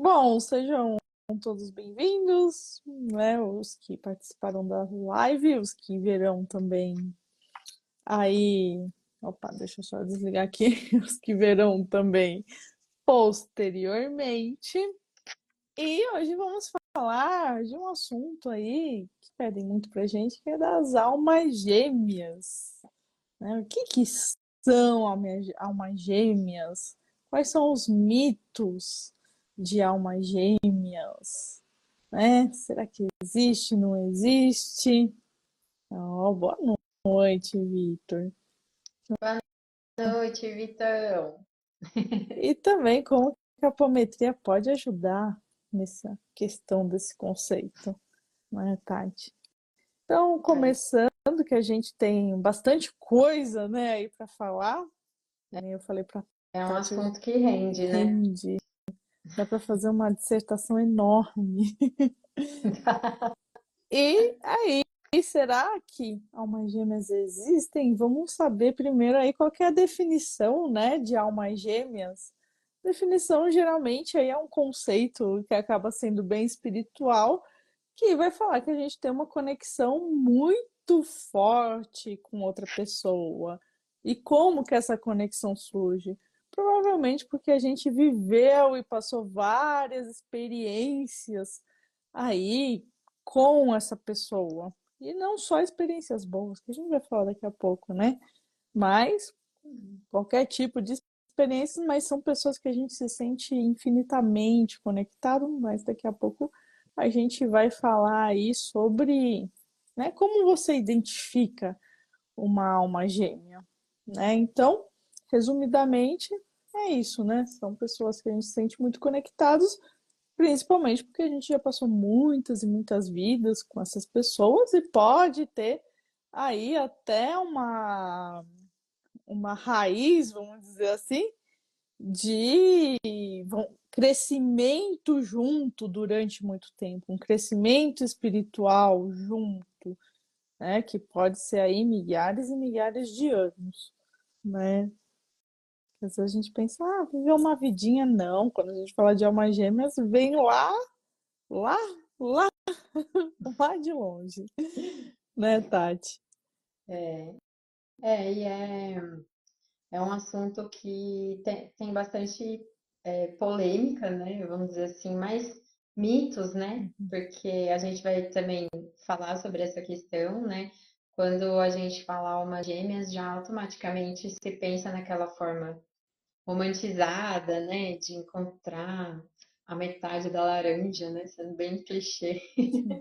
Bom, sejam todos bem-vindos, né? Os que participaram da live, os que verão também aí. Opa, deixa eu só desligar aqui. Os que verão também posteriormente. E hoje vamos falar de um assunto aí que pedem muito pra gente, que é das almas gêmeas, né? O que são almas gêmeas? Quais são os mitos de almas gêmeas? Né? Será que existe, não existe? Oh, boa noite, Vitor. Boa noite, Vitão. E também como que a apometria pode ajudar nessa questão desse conceito, né, Tati? Então, É, começando, que a gente tem bastante coisa, né, aí para falar, né? Eu falei para é um Tati, assunto que rende, né? rende, dá para fazer uma dissertação enorme. E aí, será que almas gêmeas existem? Vamos saber primeiro aí qual que é a definição, né, de almas gêmeas. Definição geralmente aí é um conceito que acaba sendo bem espiritual, que vai falar que a gente tem uma conexão muito forte com outra pessoa. E como que essa conexão surge? Provavelmente porque a gente viveu e passou várias experiências aí com essa pessoa. E não só experiências boas, que a gente vai falar daqui a pouco, né? Mas qualquer tipo de experiências, mas são pessoas que a gente se sente infinitamente conectado, mas daqui a pouco a gente vai falar aí sobre, né, como você identifica uma alma gêmea, né? Então, resumidamente, é isso, né? São pessoas que a gente se sente muito conectados, principalmente porque a gente já passou muitas e muitas vidas com essas pessoas e pode ter aí até uma raiz, vamos dizer assim, de crescimento junto durante muito tempo, um crescimento espiritual junto, né? Que pode ser aí milhares e milhares de anos, né? Às vezes a gente pensa, ah, viver uma vidinha, não. Quando a gente fala de almas gêmeas, vem lá, lá, lá de longe, né, Tati? É, é um assunto que tem bastante polêmica, né? Vamos dizer assim, mais mitos, né? Porque a gente vai também falar sobre essa questão, né? Quando a gente fala alma gêmeas, já automaticamente se pensa naquela forma romantizada, né? De encontrar a metade da laranja, né? Sendo bem clichê. Sim.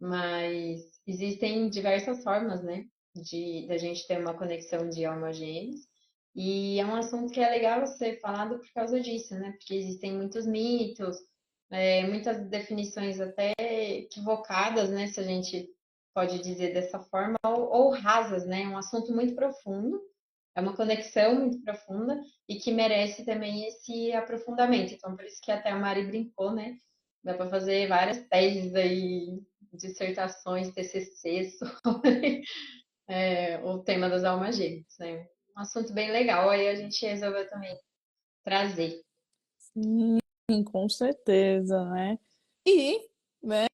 Mas existem diversas formas, né, de da gente ter uma conexão de alma gêmeas. E é um assunto que é legal ser falado por causa disso, né? Porque existem muitos mitos, muitas definições até equivocadas, né? Se a gente pode dizer dessa forma, ou rasas, né? É um assunto muito profundo, é uma conexão muito profunda e que merece também esse aprofundamento. Então, por isso que até a Mari brincou, né? Dá para fazer várias teses aí, dissertações, TCC sobre o tema das almas gêmeas, né? Um assunto bem legal, aí a gente resolveu também trazer. Sim, com certeza, né? E, né,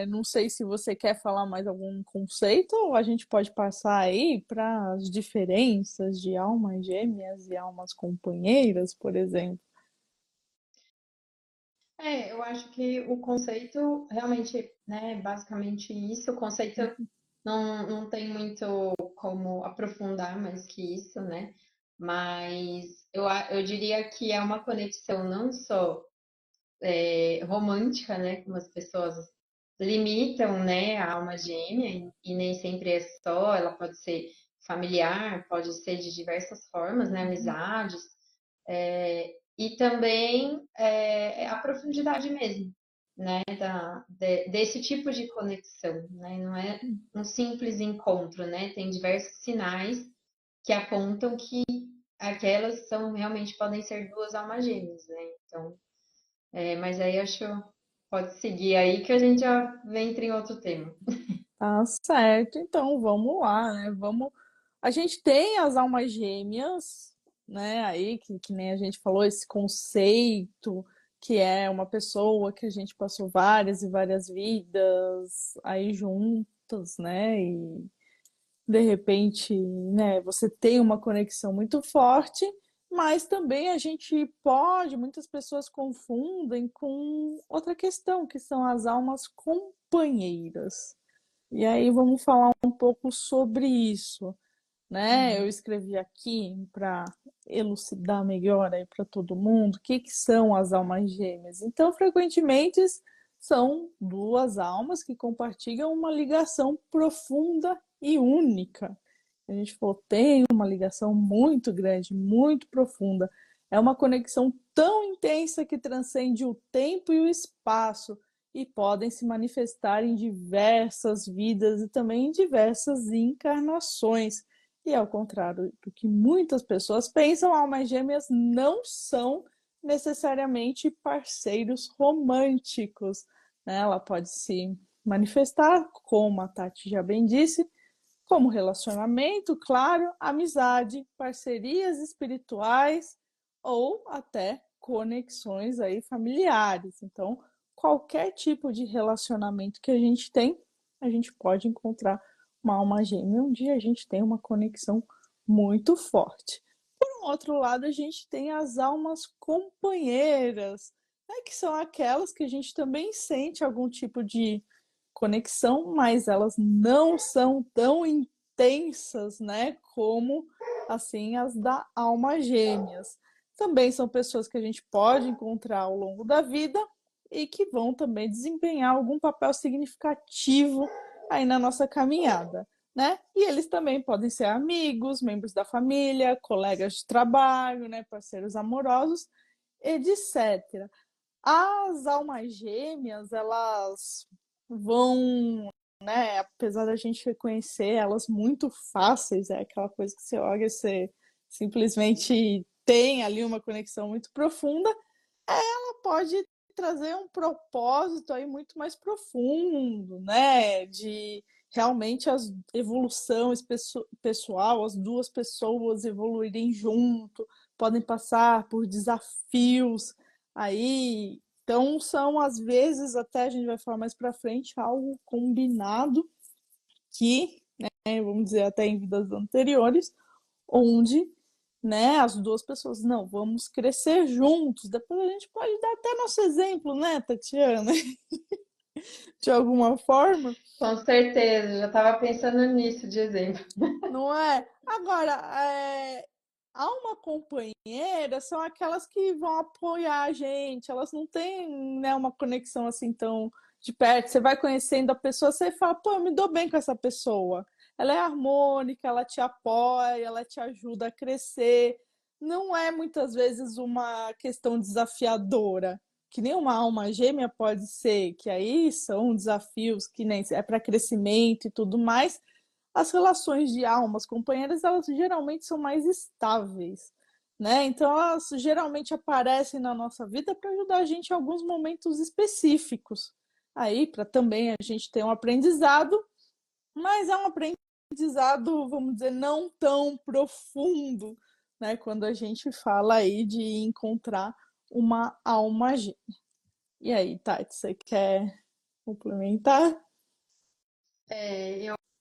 não sei se você quer falar mais algum conceito ou a gente pode passar aí para as diferenças de almas gêmeas e almas companheiras, por exemplo. Eu acho que o conceito realmente, né, basicamente isso, o conceito não tem muito como aprofundar mais que isso, né? Mas eu diria que é uma conexão não só romântica, né? Como as pessoas limitam, né, a alma gêmea, e nem sempre é só, ela pode ser familiar, pode ser de diversas formas, né? Amizades, e também a profundidade mesmo, né? Desse tipo de conexão, né? Não é um simples encontro, né? Tem diversos sinais que apontam que aquelas são realmente podem ser duas almas gêmeas, né? Então, mas aí acho pode seguir aí que a gente já entra em outro tema. Tá certo, então vamos lá, né? Vamos. A gente tem as almas gêmeas, né? Aí, que nem a gente falou, esse conceito que é uma pessoa que a gente passou várias e várias vidas aí juntas, né? E de repente, né, você tem uma conexão muito forte, mas também a gente pode, muitas pessoas confundem com outra questão, que são as almas companheiras. E aí vamos falar um pouco sobre isso, né? Eu Uhum. escrevi aqui para elucidar melhor aí para todo mundo o que que são as almas gêmeas. Então, frequentemente são duas almas que compartilham uma ligação profunda e única. A gente falou, tem uma ligação muito grande, muito profunda. É uma conexão tão intensa que transcende o tempo e o espaço e podem se manifestar em diversas vidas e também em diversas encarnações. E ao contrário do que muitas pessoas pensam, almas gêmeas não são necessariamente parceiros românticos, né? Ela pode se manifestar, como a Tati já bem disse, como relacionamento, claro, amizade, parcerias espirituais ou até conexões aí familiares. Então, qualquer tipo de relacionamento que a gente tem, a gente pode encontrar uma alma gêmea. Um dia a gente tem uma conexão muito forte. Por um outro lado, a gente tem as almas companheiras, né, que são aquelas que a gente também sente algum tipo de conexão, mas elas não são tão intensas, né, como assim as da alma gêmeas. Também são pessoas que a gente pode encontrar ao longo da vida e que vão também desempenhar algum papel significativo aí na nossa caminhada, né? E eles também podem ser amigos, membros da família, colegas de trabalho, né, parceiros amorosos, etc. As almas gêmeas, elas vão, né, apesar da gente reconhecer elas muito fáceis, é aquela coisa que você olha e você simplesmente tem ali uma conexão muito profunda, ela pode trazer um propósito aí muito mais profundo, né, de realmente a evolução pessoal, as duas pessoas evoluírem junto, podem passar por desafios aí. Então, são às vezes, até a gente vai falar mais para frente, algo combinado que, né, vamos dizer, até em vidas anteriores, onde, né, as duas pessoas, não, vamos crescer juntos. Depois a gente pode dar até nosso exemplo, né, Tatiana? De alguma forma, Com certeza, já estava pensando nisso de exemplo. não é? Agora, alma companheira são aquelas que vão apoiar a gente, elas não têm, né, uma conexão assim tão de perto. Você vai conhecendo a pessoa, você fala, pô, eu me dou bem com essa pessoa. Ela é harmônica, ela te apoia, ela te ajuda a crescer. Não é muitas vezes uma questão desafiadora, que nem uma alma gêmea pode ser, que aí são desafios que nem é para crescimento e tudo mais. As relações de almas companheiras, elas geralmente são mais estáveis, né? Então, elas geralmente aparecem na nossa vida para ajudar a gente em alguns momentos específicos. Aí, para também a gente ter um aprendizado, mas é um aprendizado, vamos dizer, não tão profundo, né? Quando a gente fala aí de encontrar uma alma gêmea. E aí, Tati, você quer complementar?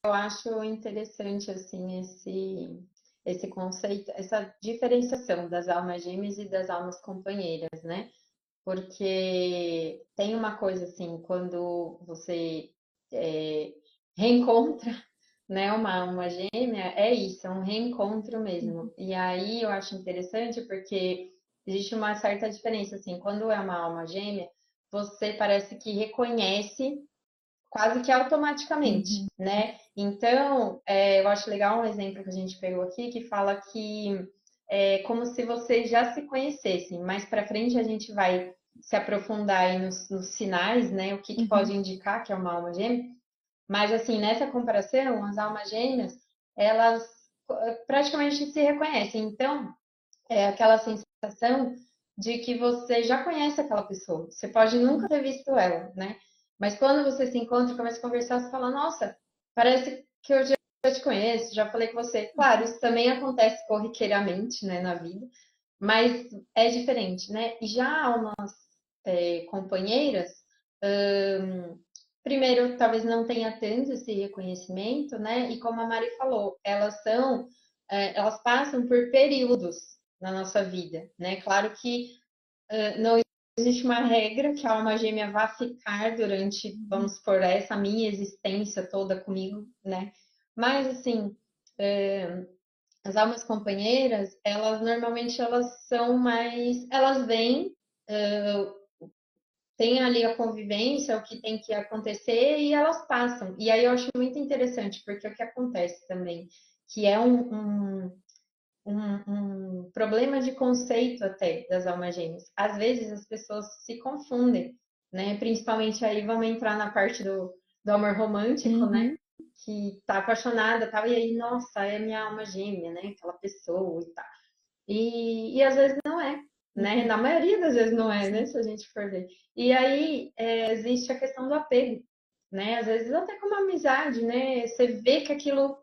Eu acho interessante assim esse conceito, essa diferenciação das almas gêmeas e das almas companheiras, né? Porque tem uma coisa assim, quando você é, reencontra, né, uma alma gêmea, é isso, é um reencontro mesmo. E aí eu acho interessante porque existe uma certa diferença assim, quando é uma alma gêmea, você parece que reconhece quase que automaticamente, Uhum. né? Então, eu acho legal um exemplo que a gente pegou aqui que fala que é como se vocês já se conhecessem. Mais para frente a gente vai se aprofundar aí nos sinais, né? O que que pode Uhum. indicar que é uma alma gêmea. Mas assim, nessa comparação, as almas gêmeas, elas praticamente se reconhecem. Então, é aquela sensação de que você já conhece aquela pessoa. Você pode nunca ter visto ela, né? Mas quando você se encontra e começa a conversar, você fala, nossa, parece que eu já te conheço, já falei com você. Claro, isso também acontece corriqueiramente, né, na vida, mas é diferente, né? E já almas companheiras, primeiro, talvez não tenha tanto esse reconhecimento, né? E como a Mari falou, elas passam por períodos na nossa vida, né? Claro que não existe uma regra que a alma gêmea vá ficar durante, vamos supor, essa minha existência toda comigo, né? Mas, assim, as almas companheiras, elas normalmente elas são mais, elas vêm, tem ali a convivência, o que tem que acontecer e elas passam. E aí eu acho muito interessante, porque o que acontece também, que é um problema de conceito até das almas gêmeas. Às vezes as pessoas se confundem, né? Principalmente aí vamos entrar na parte do amor romântico, né? Uhum. Que tá apaixonada, tal, e aí, nossa, é minha alma gêmea, né? Aquela pessoa e tal. E às vezes não é, né? Uhum. Na maioria das vezes não é, né? Sim. Se a gente for ver. E aí existe a questão do apego, né? Às vezes até com uma amizade, né? Você vê que aquilo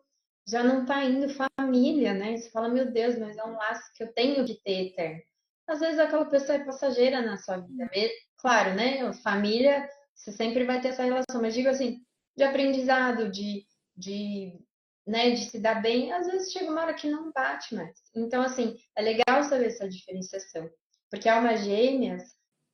já não tá indo família, né? Você fala, meu Deus, mas é um laço que eu tenho que ter eterno. Às vezes aquela pessoa é passageira na sua vida. Claro, né? Família, você sempre vai ter essa relação, mas digo assim, de aprendizado, de né, de se dar bem, às vezes chega uma hora que não bate mais. Então, assim, é legal saber essa diferenciação, porque alma gêmeas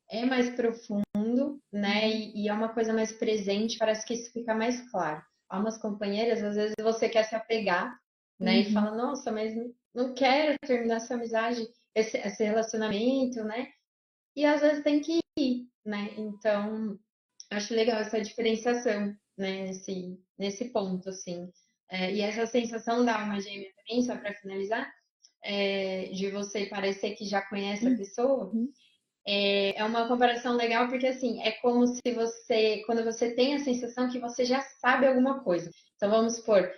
é mais profundo, né, Uhum. e é uma coisa mais presente, parece que isso fica mais claro. Almas companheiras, às vezes você quer se apegar, né, e Uhum. fala, nossa, mas não quero terminar essa amizade, esse relacionamento, né, e às vezes tem que ir, né, então acho legal essa diferenciação, né, nesse ponto, assim. E essa sensação da alma gêmea também, só para finalizar, de você parecer que já conhece a pessoa, Uhum. é uma comparação legal porque, assim, é como se você, quando você tem a sensação que você já sabe alguma coisa. Então, vamos supor,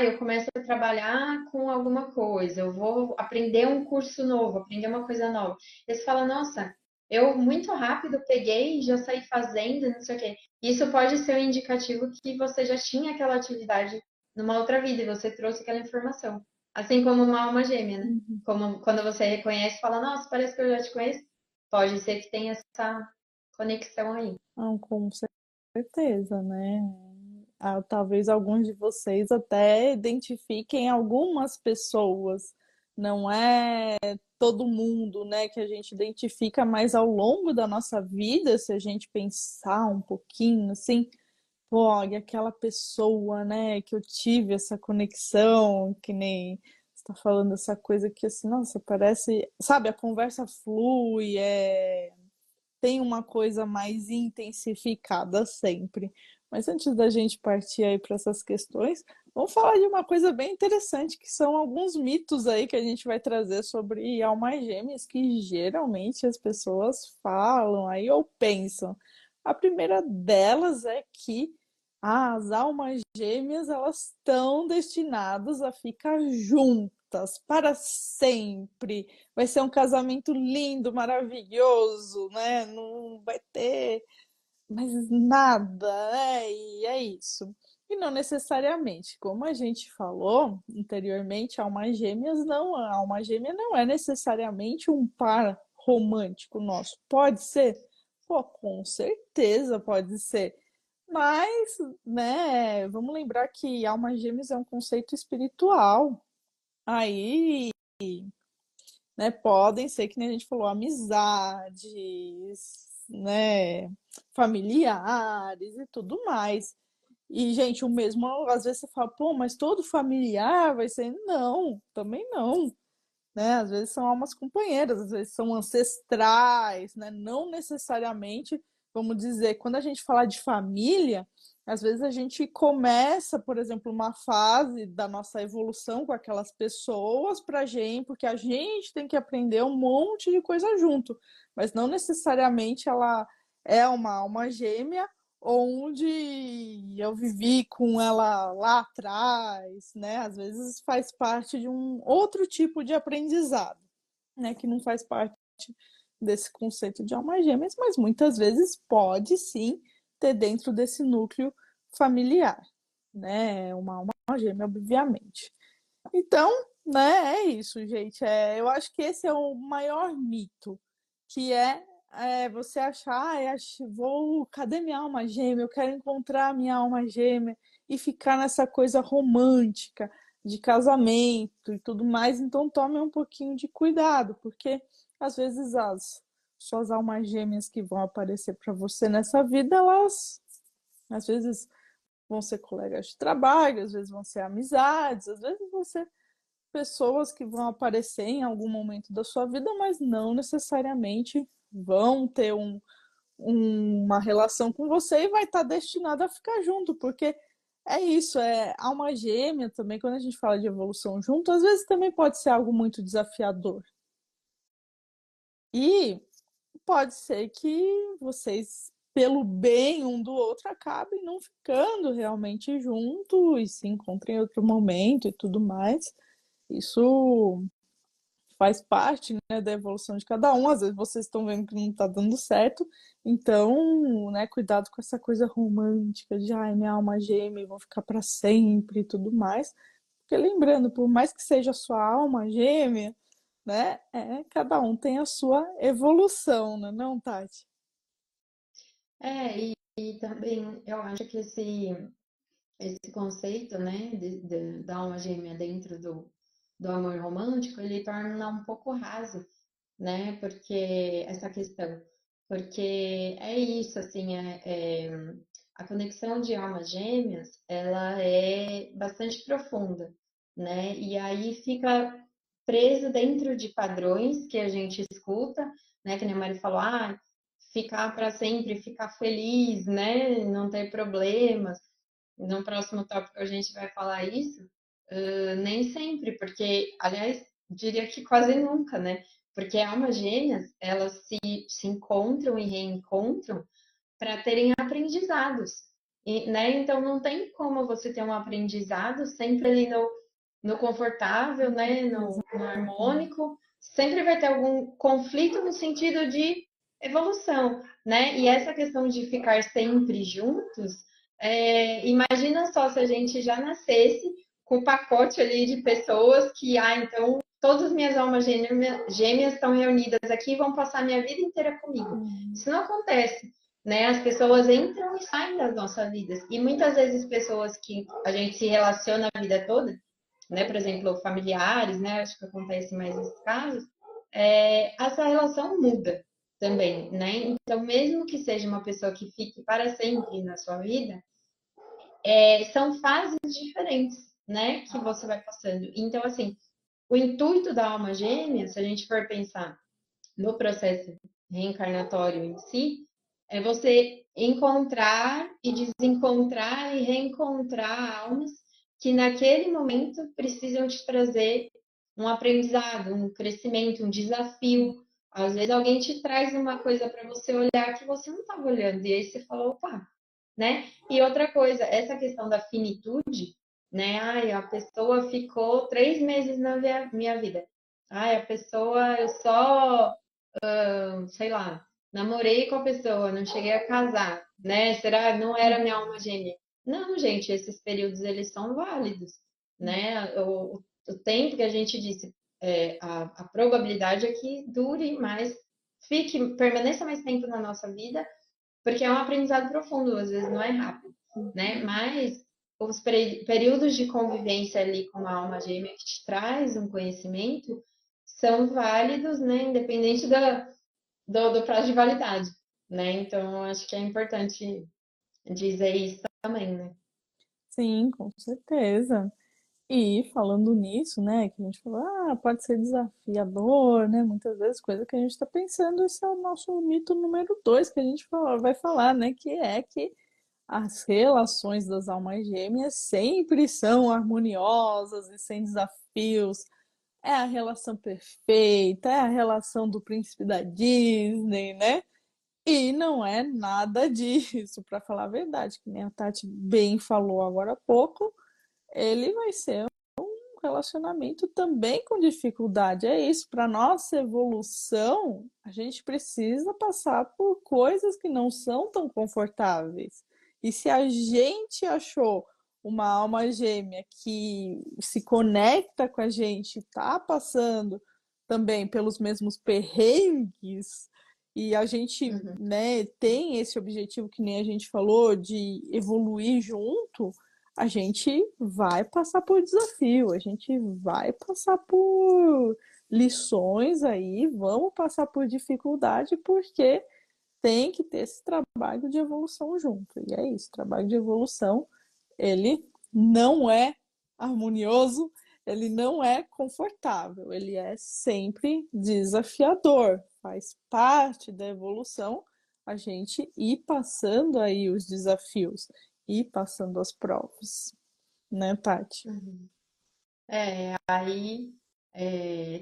eu começo a trabalhar com alguma coisa, eu vou aprender um curso novo, aprender uma coisa nova. E você fala, nossa, eu muito rápido peguei e já saí fazendo, não sei o quê. Isso pode ser um indicativo que você já tinha aquela atividade numa outra vida e você trouxe aquela informação. Assim como uma alma gêmea, né? Uhum. Como quando você reconhece, fala, nossa, parece que eu já te conheço. Pode ser que tenha essa conexão aí. Não, com certeza, né? Talvez alguns de vocês até identifiquem algumas pessoas, não é todo mundo, né, que a gente identifica, mas ao longo da nossa vida, se a gente pensar um pouquinho assim, pô, olha, aquela pessoa, né, que eu tive essa conexão, que nem você tá falando essa coisa que assim, nossa, parece, sabe, a conversa flui, tem uma coisa mais intensificada sempre. Mas antes da gente partir aí para essas questões, vamos falar de uma coisa bem interessante, que são alguns mitos aí que a gente vai trazer sobre almas gêmeas, que geralmente as pessoas falam aí ou pensam. A primeira delas é que as almas gêmeas elas estão destinadas a ficar juntas para sempre. Vai ser um casamento lindo, maravilhoso, né? Não vai ter mais nada, né? E é isso. E não necessariamente, como a gente falou anteriormente, a alma gêmea não é necessariamente um par romântico nosso. Pode ser? Pô, com certeza pode ser. Mas, né, vamos lembrar que alma gêmeas é um conceito espiritual. Aí, né, podem ser, que nem a gente falou, amizades, né, familiares e tudo mais. E, gente, o mesmo, às vezes você fala, pô, mas todo familiar vai ser. Não, também não, né? Às vezes são almas companheiras, às vezes são ancestrais, né? Não necessariamente, vamos dizer, quando a gente fala de família, às vezes a gente começa, por exemplo, uma fase da nossa evolução com aquelas pessoas para gente, porque a gente tem que aprender um monte de coisa junto, mas não necessariamente ela é uma alma gêmea onde eu vivi com ela lá atrás, né? Às vezes faz parte de um outro tipo de aprendizado, né? Que não faz parte desse conceito de almas gêmeas, mas muitas vezes pode sim ter dentro desse núcleo familiar, né? Uma alma gêmea, obviamente. Então, né, é isso, gente. Eu acho que esse é o maior mito, que é você achar, cadê minha alma gêmea? Eu quero encontrar minha alma gêmea e ficar nessa coisa romântica de casamento e tudo mais. Então tome um pouquinho de cuidado, porque às vezes as suas almas gêmeas que vão aparecer para você nessa vida, elas às vezes vão ser colegas de trabalho, às vezes vão ser amizades, às vezes vão ser pessoas que vão aparecer em algum momento da sua vida, mas não necessariamente vão ter uma relação com você e vai estar destinado a ficar junto, porque é isso, é alma gêmea também, quando a gente fala de evolução junto, às vezes também pode ser algo muito desafiador. E pode ser que vocês, pelo bem um do outro, acabem não ficando realmente junto e se encontrem em outro momento e tudo mais. Isso faz parte, né, da evolução de cada um. Às vezes vocês estão vendo que não está dando certo, então, né, cuidado com essa coisa romântica de, ai, minha alma gêmea, vou ficar para sempre e tudo mais. Porque lembrando, por mais que seja a sua alma gêmea, né, cada um tem a sua evolução, né, não, Tati? E também eu acho que esse conceito, né, da alma gêmea dentro do amor romântico, ele torna um pouco raso, né, porque essa questão, porque é isso, assim, a conexão de almas gêmeas, ela é bastante profunda, né, e aí fica preso dentro de padrões que a gente escuta, né, que nem a Mari falou, ficar para sempre, ficar feliz, né, não ter problemas. No próximo tópico a gente vai falar isso. Nem sempre, porque, aliás, diria que quase nunca, né? Porque almas gêmeas, elas se encontram e reencontram para terem aprendizados, né? Então não tem como você ter um aprendizado sempre ali no confortável, né? No harmônico, sempre vai ter algum conflito no sentido de evolução, né? E essa questão de ficar sempre juntos, imagina só se a gente já nascesse com o pacote ali de pessoas que, então todas as minhas almas gêmeas estão reunidas aqui e vão passar a minha vida inteira comigo. Isso não acontece, né? As pessoas entram e saem das nossas vidas. E muitas vezes pessoas que a gente se relaciona a vida toda, né? Por exemplo, familiares, né? Acho que acontece mais nesses casos. Essa relação muda também, né? Então, mesmo que seja uma pessoa que fique para sempre na sua vida, são fases diferentes, né? Que você vai passando. Então, assim, o intuito da alma gêmea, se a gente for pensar no processo reencarnatório em si, é você encontrar e desencontrar e reencontrar almas que naquele momento precisam te trazer um aprendizado, um crescimento, um desafio. Às vezes alguém te traz uma coisa para você olhar que você não estava olhando, e aí você falou, opa, né? E outra coisa, essa questão da finitude, né? Ai, a pessoa ficou 3 meses na minha vida. Ai, a pessoa, eu só sei lá, namorei com a pessoa, não cheguei a casar, né? Será não era minha alma gêmea? Não, gente, esses períodos eles são válidos, né? O tempo que a gente disse, a probabilidade é que dure mais, permaneça mais tempo na nossa vida, porque é um aprendizado profundo, às vezes não é rápido, né? Mas os períodos de convivência ali com uma alma gêmea que te traz um conhecimento são válidos, né? Independente do prazo de validade, né? Então, acho que é importante dizer isso também, né? Sim, com certeza. E falando nisso, né, que a gente falou, pode ser desafiador, né, muitas vezes, coisa que a gente está pensando, esse é o nosso mito número 2 que a gente vai falar, né, que é que as relações das almas gêmeas sempre são harmoniosas e sem desafios. É a relação perfeita, é a relação do príncipe da Disney, né? E não é nada disso, para falar a verdade, que nem a Tati bem falou agora há pouco, ele vai ser um relacionamento também com dificuldade. É isso, para nossa evolução, a gente precisa passar por coisas que não são tão confortáveis. E se a gente achou uma alma gêmea que se conecta com a gente, está passando também pelos mesmos perrengues e a gente, Uhum. né, tem esse objetivo que nem a gente falou de evoluir junto, a gente vai passar por desafio, a gente vai passar por lições aí, vamos passar por dificuldade, porque tem que ter esse trabalho de evolução junto. E é isso, trabalho de evolução, ele não é harmonioso, ele não é confortável, ele é sempre desafiador, faz parte da evolução a gente ir passando aí os desafios, ir passando as provas, né, Tati? Uhum. Aí,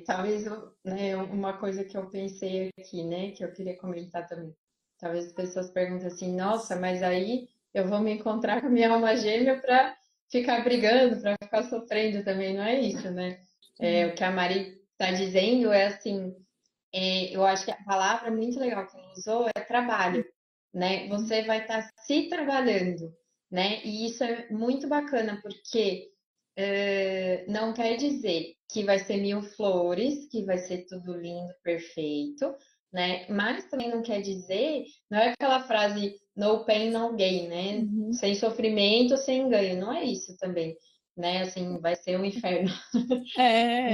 talvez, né, uma coisa que eu pensei aqui, né, que eu queria comentar também. Talvez as pessoas perguntem assim, nossa, mas aí eu vou me encontrar com a minha alma gêmea para ficar brigando, para ficar sofrendo também, não é isso, né? O que a Mari está dizendo é assim, eu acho que a palavra muito legal que ela usou é trabalho, né? Você vai estar se trabalhando, né? E isso é muito bacana, porque não quer dizer que vai ser mil flores, que vai ser tudo lindo, perfeito, né? Mas também não quer dizer, não é aquela frase no pain, no gain, né? Uhum. Sem sofrimento, sem ganho. Não é isso também, né? Assim, vai ser um inferno, É,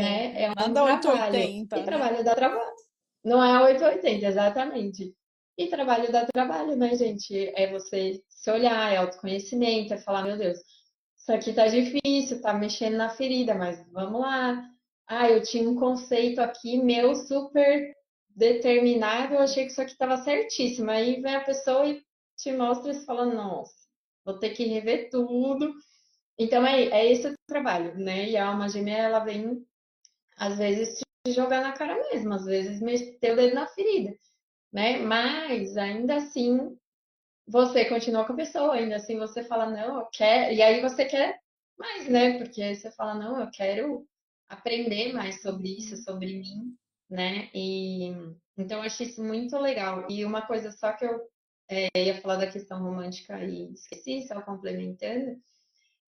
né? É um nada trabalho. E 880, né? trabalho dá trabalho. Não é 880, exatamente. E trabalho dá trabalho, né, gente? É você se olhar, é autoconhecimento, é falar, meu Deus, isso aqui tá difícil, tá mexendo na ferida, mas vamos lá. Ah, eu tinha um conceito aqui meu super determinado, eu achei que isso aqui estava certíssimo. Aí vem a pessoa e te mostra e você fala, nossa, vou ter que rever tudo. Então é esse o trabalho, né? E a alma gêmea, ela vem, às vezes, te jogar na cara mesmo, às vezes meter o dedo na ferida, né? Mas ainda assim você continua com a pessoa, ainda assim você fala, não, eu quero, e aí você quer mais, né? Porque você fala, não, eu quero aprender mais sobre isso, sobre mim, né? E então eu achei isso muito legal. E uma coisa só que eu ia falar da questão romântica e esqueci, só complementando,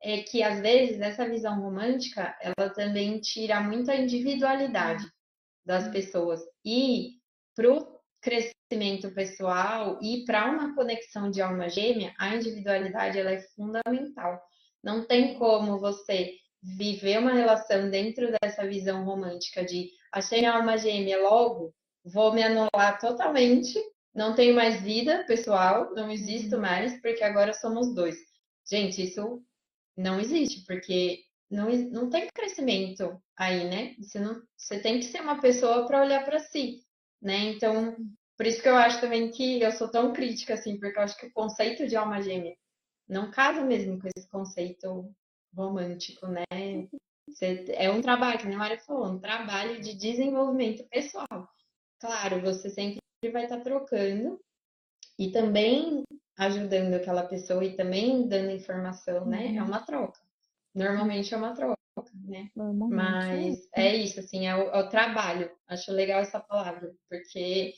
é que às vezes essa visão romântica, ela também tira muita individualidade das pessoas. E para o crescimento pessoal e para uma conexão de alma gêmea, a individualidade ela é fundamental. Não tem como você viver uma relação dentro dessa visão romântica de achei minha alma gêmea logo, vou me anular totalmente, não tenho mais vida pessoal, não existo Uhum. mais, porque agora somos dois. Gente, isso não existe, porque não tem crescimento aí, né? Você tem que ser uma pessoa para olhar para si, né? Então, por isso que eu acho também que eu sou tão crítica, assim, porque eu acho que o conceito de alma gêmea não casa mesmo com esse conceito romântico, né? É um trabalho, que nem a Maria falou, um trabalho de desenvolvimento pessoal. Claro, você sempre vai estar trocando e também ajudando aquela pessoa e também dando informação, né? É Uhum. uma troca. Normalmente é uma troca, né? Normalmente é. Mas é isso, assim, é o trabalho. Acho legal essa palavra, porque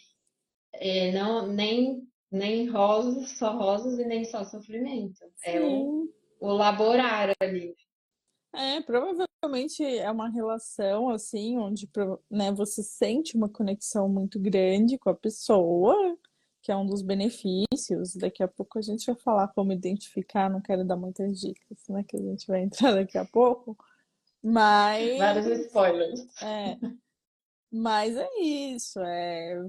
não nem rosas, só rosas e nem só sofrimento. É o, Sim. o laborar ali. É, provavelmente é uma relação assim, onde, né, você sente uma conexão muito grande com a pessoa, que é um dos benefícios. Daqui a pouco a gente vai falar como identificar, não quero dar muitas dicas, né, que a gente vai entrar daqui a pouco. Mas, Vários spoilers. é, mas é isso,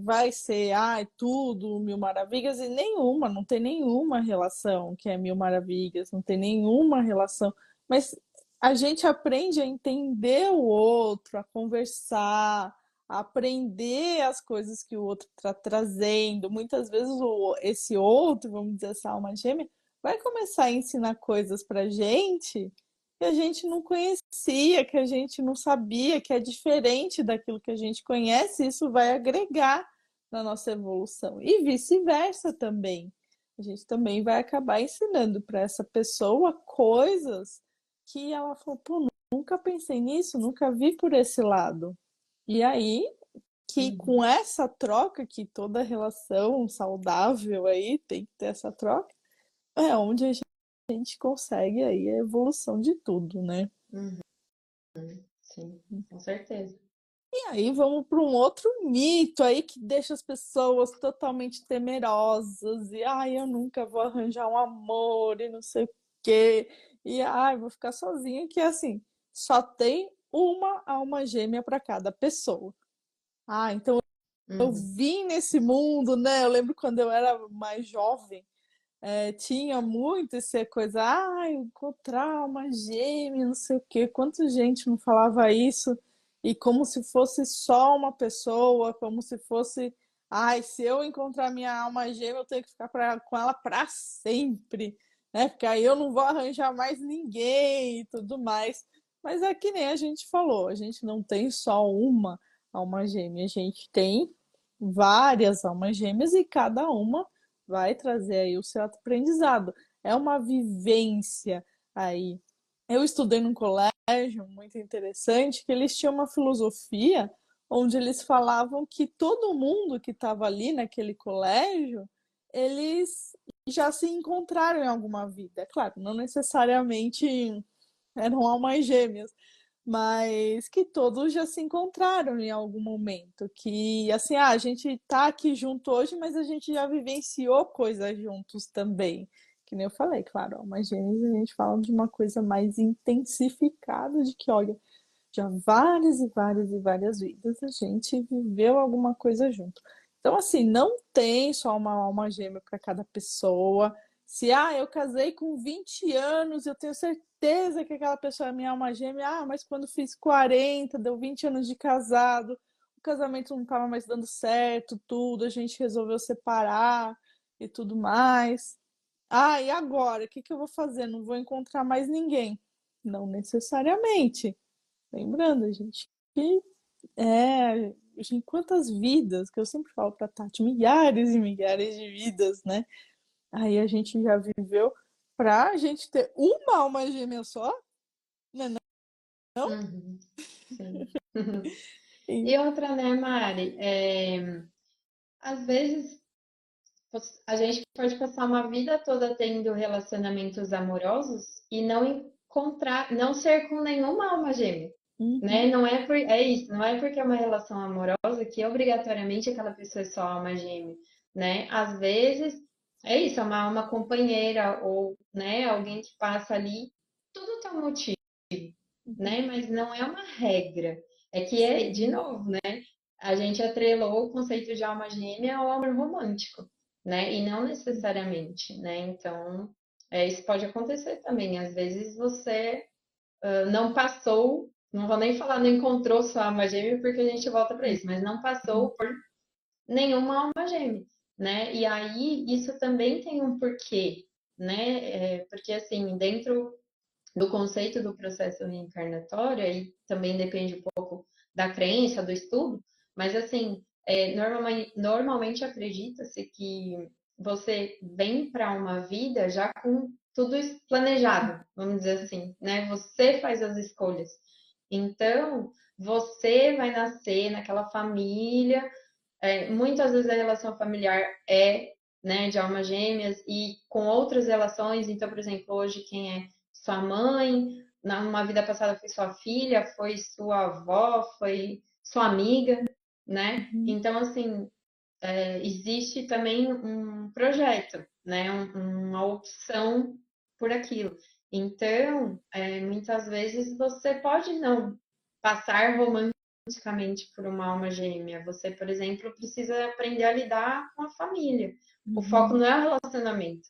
vai ser, tudo mil maravilhas e nenhuma, não tem nenhuma relação que é mil maravilhas, não tem nenhuma relação, mas a gente aprende a entender o outro, a conversar, a aprender as coisas que o outro está trazendo. Muitas vezes esse outro, vamos dizer, essa alma gêmea, vai começar a ensinar coisas para gente que a gente não conhecia, que a gente não sabia, que é diferente daquilo que a gente conhece, isso vai agregar na nossa evolução. E vice-versa também. A gente também vai acabar ensinando para essa pessoa coisas que ela falou, pô, nunca pensei nisso, nunca vi por esse lado. E aí, que Uhum. com essa troca, que toda relação saudável aí tem que ter essa troca, é onde a gente consegue aí a evolução de tudo, né? Uhum. Sim, com certeza. E aí vamos para um outro mito aí que deixa as pessoas totalmente temerosas e ai, eu nunca vou arranjar um amor e não sei o quê. E ai, vou ficar sozinha, que assim, só tem uma alma gêmea para cada pessoa. Ah, então eu Uhum, vim nesse mundo, né? Eu lembro quando eu era mais jovem, tinha muito essa coisa, encontrar uma gêmea, não sei o quê. Quanta gente não falava isso? E como se fosse só uma pessoa, como se fosse, se eu encontrar minha alma gêmea, eu tenho que ficar com ela para sempre, né? Porque aí eu não vou arranjar mais ninguém e tudo mais. Mas é que nem a gente falou, a gente não tem só uma alma gêmea, a gente tem várias almas gêmeas e cada uma vai trazer aí o seu aprendizado. É uma vivência aí. Eu estudei num colégio muito interessante que eles tinham uma filosofia onde eles falavam que todo mundo que estava ali naquele colégio, eles já se encontraram em alguma vida. É claro, não necessariamente eram almas gêmeas, mas que todos já se encontraram em algum momento, que assim, a gente tá aqui junto hoje, mas a gente já vivenciou coisas juntos também. Que nem eu falei, claro, almas gêmeas a gente fala de uma coisa mais intensificada, de que, olha, já várias e várias e várias vidas a gente viveu alguma coisa junto. Então, assim, não tem só uma alma gêmea para cada pessoa. Se eu casei com 20 anos, eu tenho certeza que aquela pessoa é minha alma gêmea. Mas quando fiz 40, deu 20 anos de casado, o casamento não estava mais dando certo, tudo, a gente resolveu separar e tudo mais. E agora? O que que eu vou fazer? Não vou encontrar mais ninguém. Não necessariamente. Lembrando, gente, que gente, quantas vidas, que eu sempre falo pra Tati, milhares e milhares de vidas, né? Aí a gente já viveu pra gente ter uma alma gêmea só, né? Não? uhum, sim. E- E outra, né, Mari? Às vezes a gente pode passar uma vida toda tendo relacionamentos amorosos e não encontrar, não ser com nenhuma alma gêmea, né? Uhum, É isso, não é porque é uma relação amorosa que obrigatoriamente aquela pessoa é só alma gêmea, né? Às vezes é isso, é uma alma companheira ou, né, alguém que passa ali, tudo tem um motivo, né? Mas não é uma regra. É que é, de sim. novo, né? A gente atrelou o conceito de alma gêmea ao amor romântico, né? E não necessariamente, né? Então, isso pode acontecer também. Às vezes você não passou, não vou nem falar, não encontrou sua alma gêmea, porque a gente volta para isso, mas não passou por nenhuma alma gêmea, né? E aí isso também tem um porquê, né? Porque assim, dentro do conceito do processo reencarnatório, aí também depende um pouco da crença, do estudo, mas assim, normalmente acredita-se que você vem para uma vida já com tudo planejado, vamos dizer assim, né? Você faz as escolhas. Então, você vai nascer naquela família, muitas vezes a relação familiar é, né, de almas gêmeas e com outras relações. Então, por exemplo, hoje quem é sua mãe, numa vida passada foi sua filha, foi sua avó, foi sua amiga, né? Uhum, Então, assim, existe também um projeto, né? Uma opção por aquilo. Então, muitas vezes você pode não passar romanticamente por uma alma gêmea. Você, por exemplo, precisa aprender a lidar com a família. O foco uhum, não é o relacionamento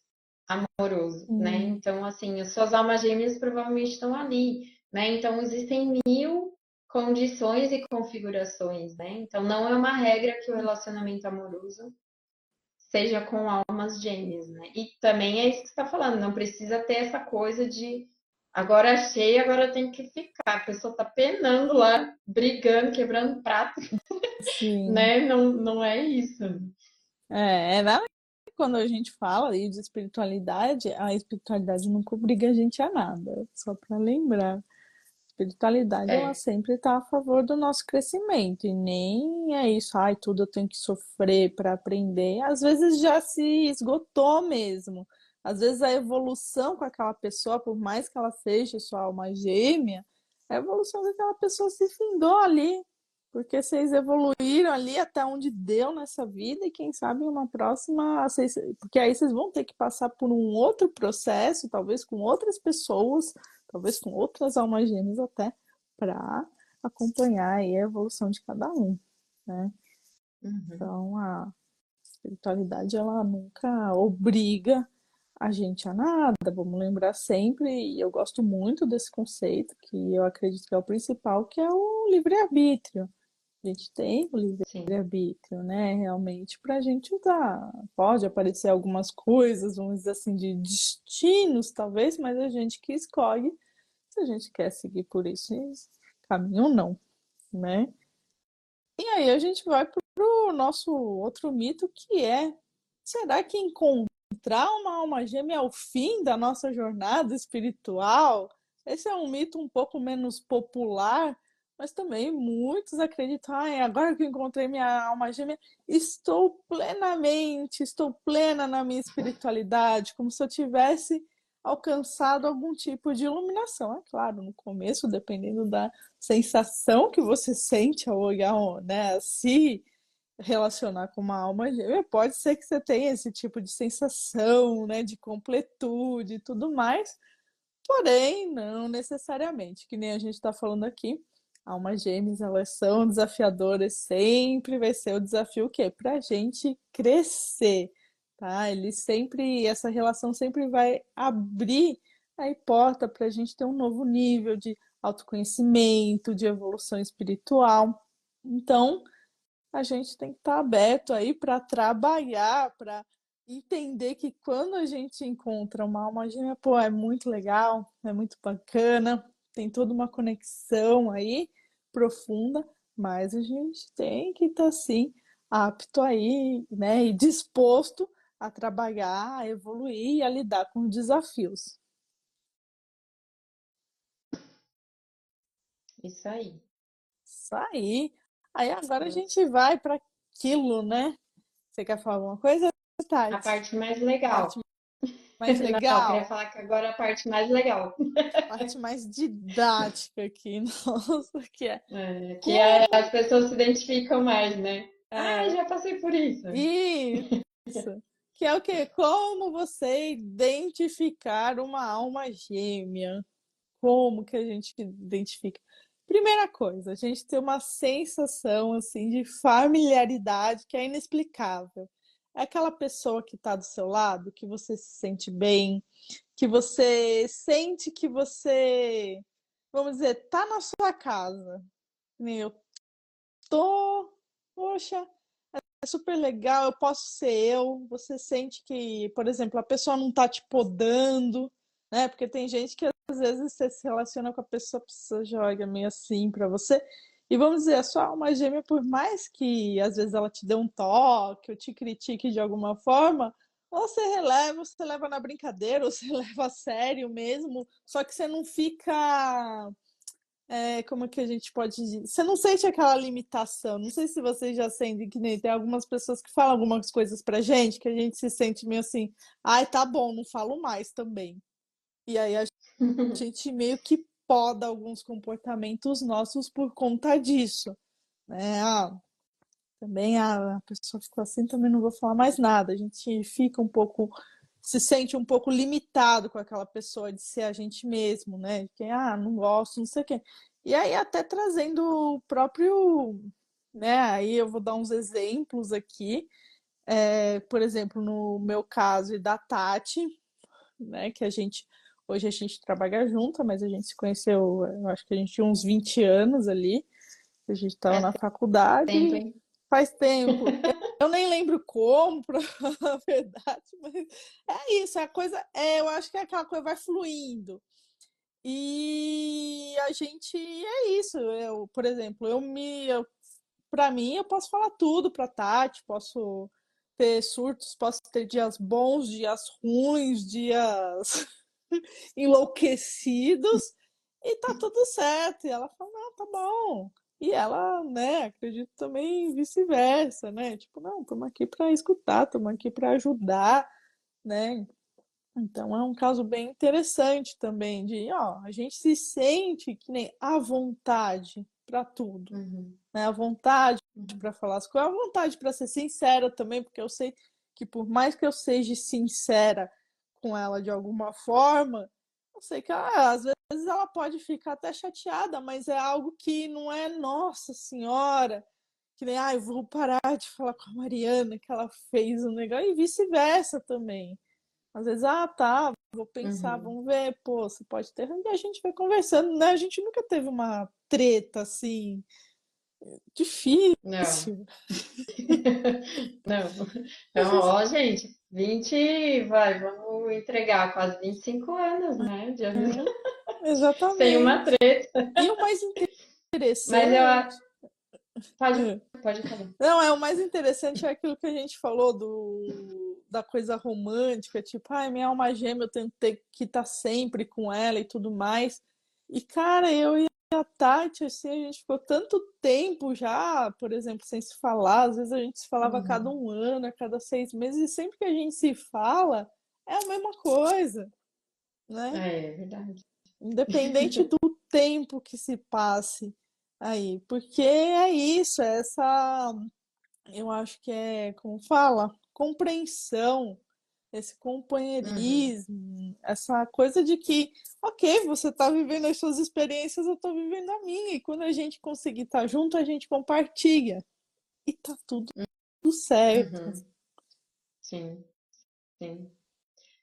amoroso, né? sim. Então, assim, as suas almas gêmeas provavelmente estão ali, né? Então, existem mil condições e configurações, né? Então, não é uma regra que o relacionamento amoroso seja com almas gêmeas, né? E também é isso que você está falando, não precisa ter essa coisa de agora achei, agora tem que ficar. A pessoa tá penando lá, brigando, quebrando prato, Sim. né? Não, não é isso. Nada quando a gente fala aí de espiritualidade, a espiritualidade nunca obriga a gente a nada, só para lembrar. Espiritualidade, ela É, sempre está a favor do nosso crescimento, e nem é isso, tudo eu tenho que sofrer para aprender. Às vezes já se esgotou mesmo. Às vezes a evolução com aquela pessoa, por mais que ela seja sua alma gêmea, a evolução daquela pessoa se findou ali. Porque vocês evoluíram ali até onde deu nessa vida e quem sabe uma próxima, porque aí vocês vão ter que passar por um outro processo, talvez com outras pessoas, talvez com outras almas gêmeas até, para acompanhar aí a evolução de cada um, né? Uhum. Então a espiritualidade ela nunca obriga a gente a nada, vamos lembrar sempre, e eu gosto muito desse conceito, que eu acredito que é o principal, que é o livre-arbítrio. A gente tem o Sim. livre-arbítrio, né? Realmente, para a gente usar. Pode aparecer algumas coisas, vamos dizer assim, de destinos, talvez, mas a gente que escolhe se a gente quer seguir por esse caminho ou não, né? E aí a gente vai para o nosso outro mito, que é: será que encontrar uma alma gêmea é o fim da nossa jornada espiritual? Esse é um mito um pouco menos popular, mas também muitos acreditam: ai, agora que eu encontrei minha alma gêmea, estou plena na minha espiritualidade, como se eu tivesse alcançado algum tipo de iluminação. É claro, no começo, dependendo da sensação que você sente ao olhar, né, se relacionar com uma alma gêmea, pode ser que você tenha esse tipo de sensação, né, de completude e tudo mais, porém, não necessariamente, que nem a gente está falando aqui. Almas gêmeas, elas são desafiadoras, sempre vai ser o desafio o quê? Para a gente crescer, tá? Essa relação sempre vai abrir aí porta para a gente ter um novo nível de autoconhecimento, de evolução espiritual. Então, a gente tem que estar aberto aí para trabalhar, para entender que quando a gente encontra uma alma gêmea, pô, é muito legal, é muito bacana, tem toda uma conexão aí profunda, mas a gente tem que estar sim apto aí, né, e disposto a trabalhar, a evoluir e a lidar com os desafios. Isso aí. Isso aí. Aí agora a Nossa. gente vai para aquilo, né? Você quer falar alguma coisa, A Tati? parte mais Parte legal. mais Não, eu queria legal, falar que agora é a parte mais legal. parte mais didática aqui, nossa, que é É, que as como pessoas se identificam mais, né? Ah, é já passei por isso. isso, que é o quê? Como você identificar uma alma gêmea? Como que a gente identifica? Primeira coisa, a gente tem uma sensação assim de familiaridade que é inexplicável. É aquela pessoa que está do seu lado, que você se sente bem, que você sente que você, vamos dizer, tá na sua casa. Eu tô, poxa, é super legal, eu posso ser eu. Você sente que, por exemplo, a pessoa não tá te podando, né? Porque tem gente que às vezes você se relaciona com a pessoa joga meio assim pra você. E vamos dizer, a sua alma gêmea, por mais que às vezes ela te dê um toque ou te critique de alguma forma, ou você releva, ou você leva na brincadeira, ou você leva a sério mesmo, só que você não fica como é que a gente pode dizer? Você não sente aquela limitação. Não sei se vocês já sentem que nem tem algumas pessoas que falam algumas coisas pra gente, que a gente se sente meio assim, ai, tá bom, não falo mais também. E aí a gente meio que poda alguns comportamentos nossos por conta disso, né? Também a pessoa ficou assim, também não vou falar mais nada. A gente fica um pouco, se sente um pouco limitado com aquela pessoa de ser a gente mesmo, né? De que, não gosto, não sei o quê. E aí até trazendo o próprio, né? Aí eu vou dar uns exemplos aqui. Por exemplo, no meu caso e da Tati, né? Que hoje a gente trabalha junto, mas a gente se conheceu, eu acho que a gente tinha uns 20 anos ali. A gente estava Faz na faculdade, tempo, hein? faz tempo. Eu nem lembro como, pra falar a verdade, mas é isso, a coisa, eu acho que aquela coisa vai fluindo. E a gente é isso. Por exemplo, para mim, eu posso falar tudo para Tati, posso ter surtos, posso ter dias bons, dias ruins, dias enlouquecidos, e tá tudo certo. E ela fala, não, tá bom. E ela, né, acredito também vice-versa, né? Tipo, não, estamos aqui para escutar, estamos aqui para ajudar, né? Então é um caso bem interessante também de, ó, a gente se sente que nem à vontade, para tudo, Uhum. né? A vontade Uhum. para falar as coisas, a vontade para ser sincera também, porque eu sei que por mais que eu seja sincera com ela de alguma forma, eu sei que às vezes ela pode ficar até chateada, mas é algo que não é, nossa senhora, que nem, eu vou parar de falar com a Mariana que ela fez um negócio, e vice-versa também. Às vezes, tá, vou pensar, Uhum. vamos ver, pô, você pode ter, e a gente vai conversando, né? A gente nunca teve uma treta assim, Não. difícil. Não. A Então, gente, ó, gente, 20, vamos entregar quase 25 anos, né? Sem uma exatamente. treta. E o mais Mas eu. interessante. Pode, é, pode falar. Não, o mais interessante é aquilo que a gente falou da coisa romântica, tipo, minha alma gêmea, eu tentei que estar sempre com ela e tudo mais. E, cara, eu e a Tati, assim, a gente ficou tanto tempo já, por exemplo, sem se falar. Às vezes a gente se falava a cada Uhum. 1 ano, a cada 6 meses, e sempre que a gente se fala, é a mesma coisa, né? É verdade. Independente do tempo que se passe aí. Porque é isso, é essa, eu acho que é, como fala, compreensão, esse Uhum. companheirismo, essa coisa de que, ok, você está vivendo as suas experiências, eu estou vivendo a minha, e quando a gente conseguir estar junto, a gente compartilha, e tá tudo certo. Uhum. Sim, sim.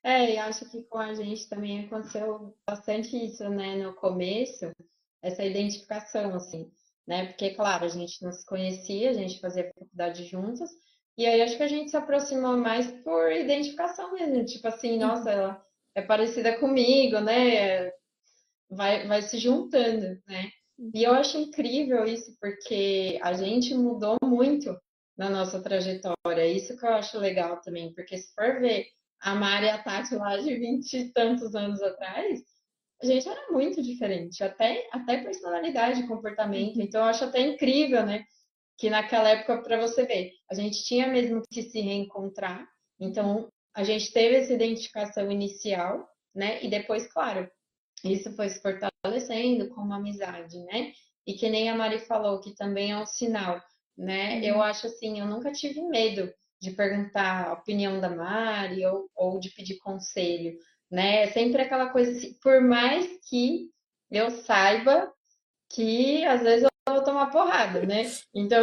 É, e acho que com a gente também aconteceu bastante isso, né, no começo, essa identificação, assim, né? Porque, claro, a gente não se conhecia, a gente fazia faculdade juntas, e aí acho que a gente se aproximou mais por identificação mesmo, tipo assim, nossa, Uhum, ela é parecida comigo, né? Vai se juntando, né? E eu acho incrível isso, porque a gente mudou muito na nossa trajetória. Isso que eu acho legal também, porque se for ver a Mari e a Tati lá de 20 e tantos anos atrás, a gente era muito diferente, até personalidade, comportamento. uhum, Então eu acho até incrível, né? Que naquela época, para você ver, a gente tinha mesmo que se reencontrar. Então a gente teve essa identificação inicial, né? E depois, claro, isso foi se fortalecendo como amizade, né? E que nem a Mari falou, que também é um sinal, né? Eu uhum, acho assim, eu nunca tive medo de perguntar a opinião da Mari ou de pedir conselho, né? É sempre aquela coisa assim, por mais que eu saiba que às vezes eu vou tomar porrada, né? Então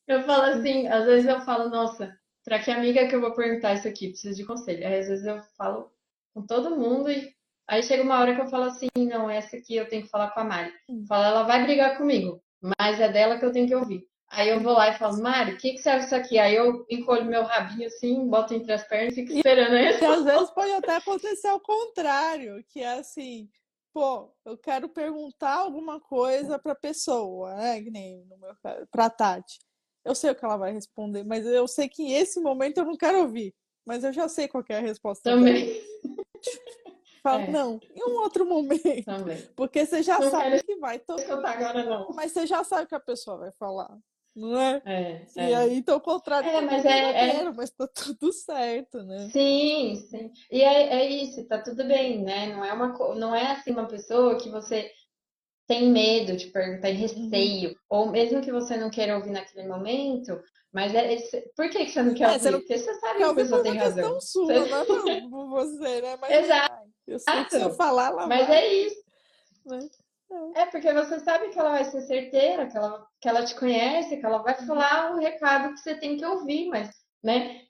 eu falo assim, às vezes eu falo, nossa, pra que amiga que eu vou perguntar isso aqui? Preciso de conselho. Aí às vezes eu falo com todo mundo e aí chega uma hora que eu falo assim, não, essa aqui eu tenho que falar com a Mari. uhum. Fala, ela vai brigar comigo, mas é dela que eu tenho que ouvir. Aí eu vou lá e falo, Mari, o que que serve isso aqui? Aí eu encolho meu rabinho assim, boto entre as pernas e fico esperando a E às vezes resposta. pode até acontecer ao contrário, que é assim, pô, eu quero perguntar alguma coisa para a pessoa, né? Que nem no meu caso, para Tati. Eu sei o que ela vai responder, mas eu sei que esse momento eu não quero ouvir, mas eu já sei qual que é a resposta dela. Também. Falo, É, não, em um outro momento, também. porque você já Não quero sabe que vai, escutar agora, não. mas você já sabe o que a pessoa vai falar, não é? É, E é. aí, então, o contrário É, também é mas verdadeiro, mas tá tudo certo, né? sim, sim. E é isso, tá tudo bem, né? Não é assim uma pessoa que você tem medo de perguntar, tem Uhum. receio, ou mesmo que você não queira ouvir naquele momento, mas por que que você não quer Você ouvir? não Porque você sabe quer que a ouvir por pessoa uma tem razão. questão sua, não é por você, né? Mas Exato, eu sei que se eu falar, ela mas vai, é isso. né? É. É porque você sabe que ela vai ser certeira, que ela te conhece, que ela vai Uhum. falar o recado que você tem que ouvir, mas, né?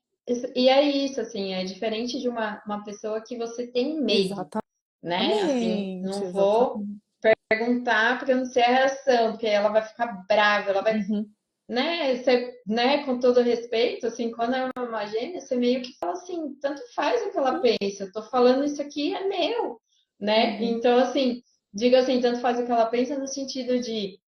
E é isso, assim, é diferente de uma pessoa que você tem medo, né? Assim, Exatamente, não vou exatamente. perguntar porque eu não sei a reação, porque ela vai ficar brava, ela vai, Uhum. né? Você, né? Com todo respeito, assim, quando é uma gêmea, você meio que fala assim, tanto faz o que ela Sim. pensa, eu tô falando isso aqui é meu, né? Uhum. Então, assim, diga assim, tanto faz o que ela pensa no sentido de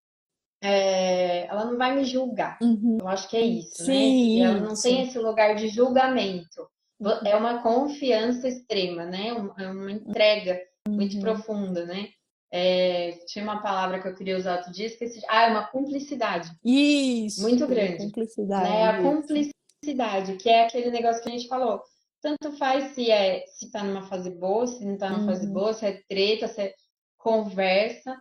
ela não vai me julgar. Uhum. Eu acho que é isso, né? E ela Sim, não tem isso. esse lugar de julgamento. Uhum. É uma confiança extrema, né? É uma entrega muito Uhum. profunda, né? Tinha uma palavra que eu queria usar outro dia, esqueci. É uma cumplicidade muito Isso, grande, né? A cumplicidade, isso. cumplicidade, que é aquele negócio que a gente falou. Tanto faz se tá numa fase boa, se não tá numa fase Uhum. boa, se é treta, se é conversa,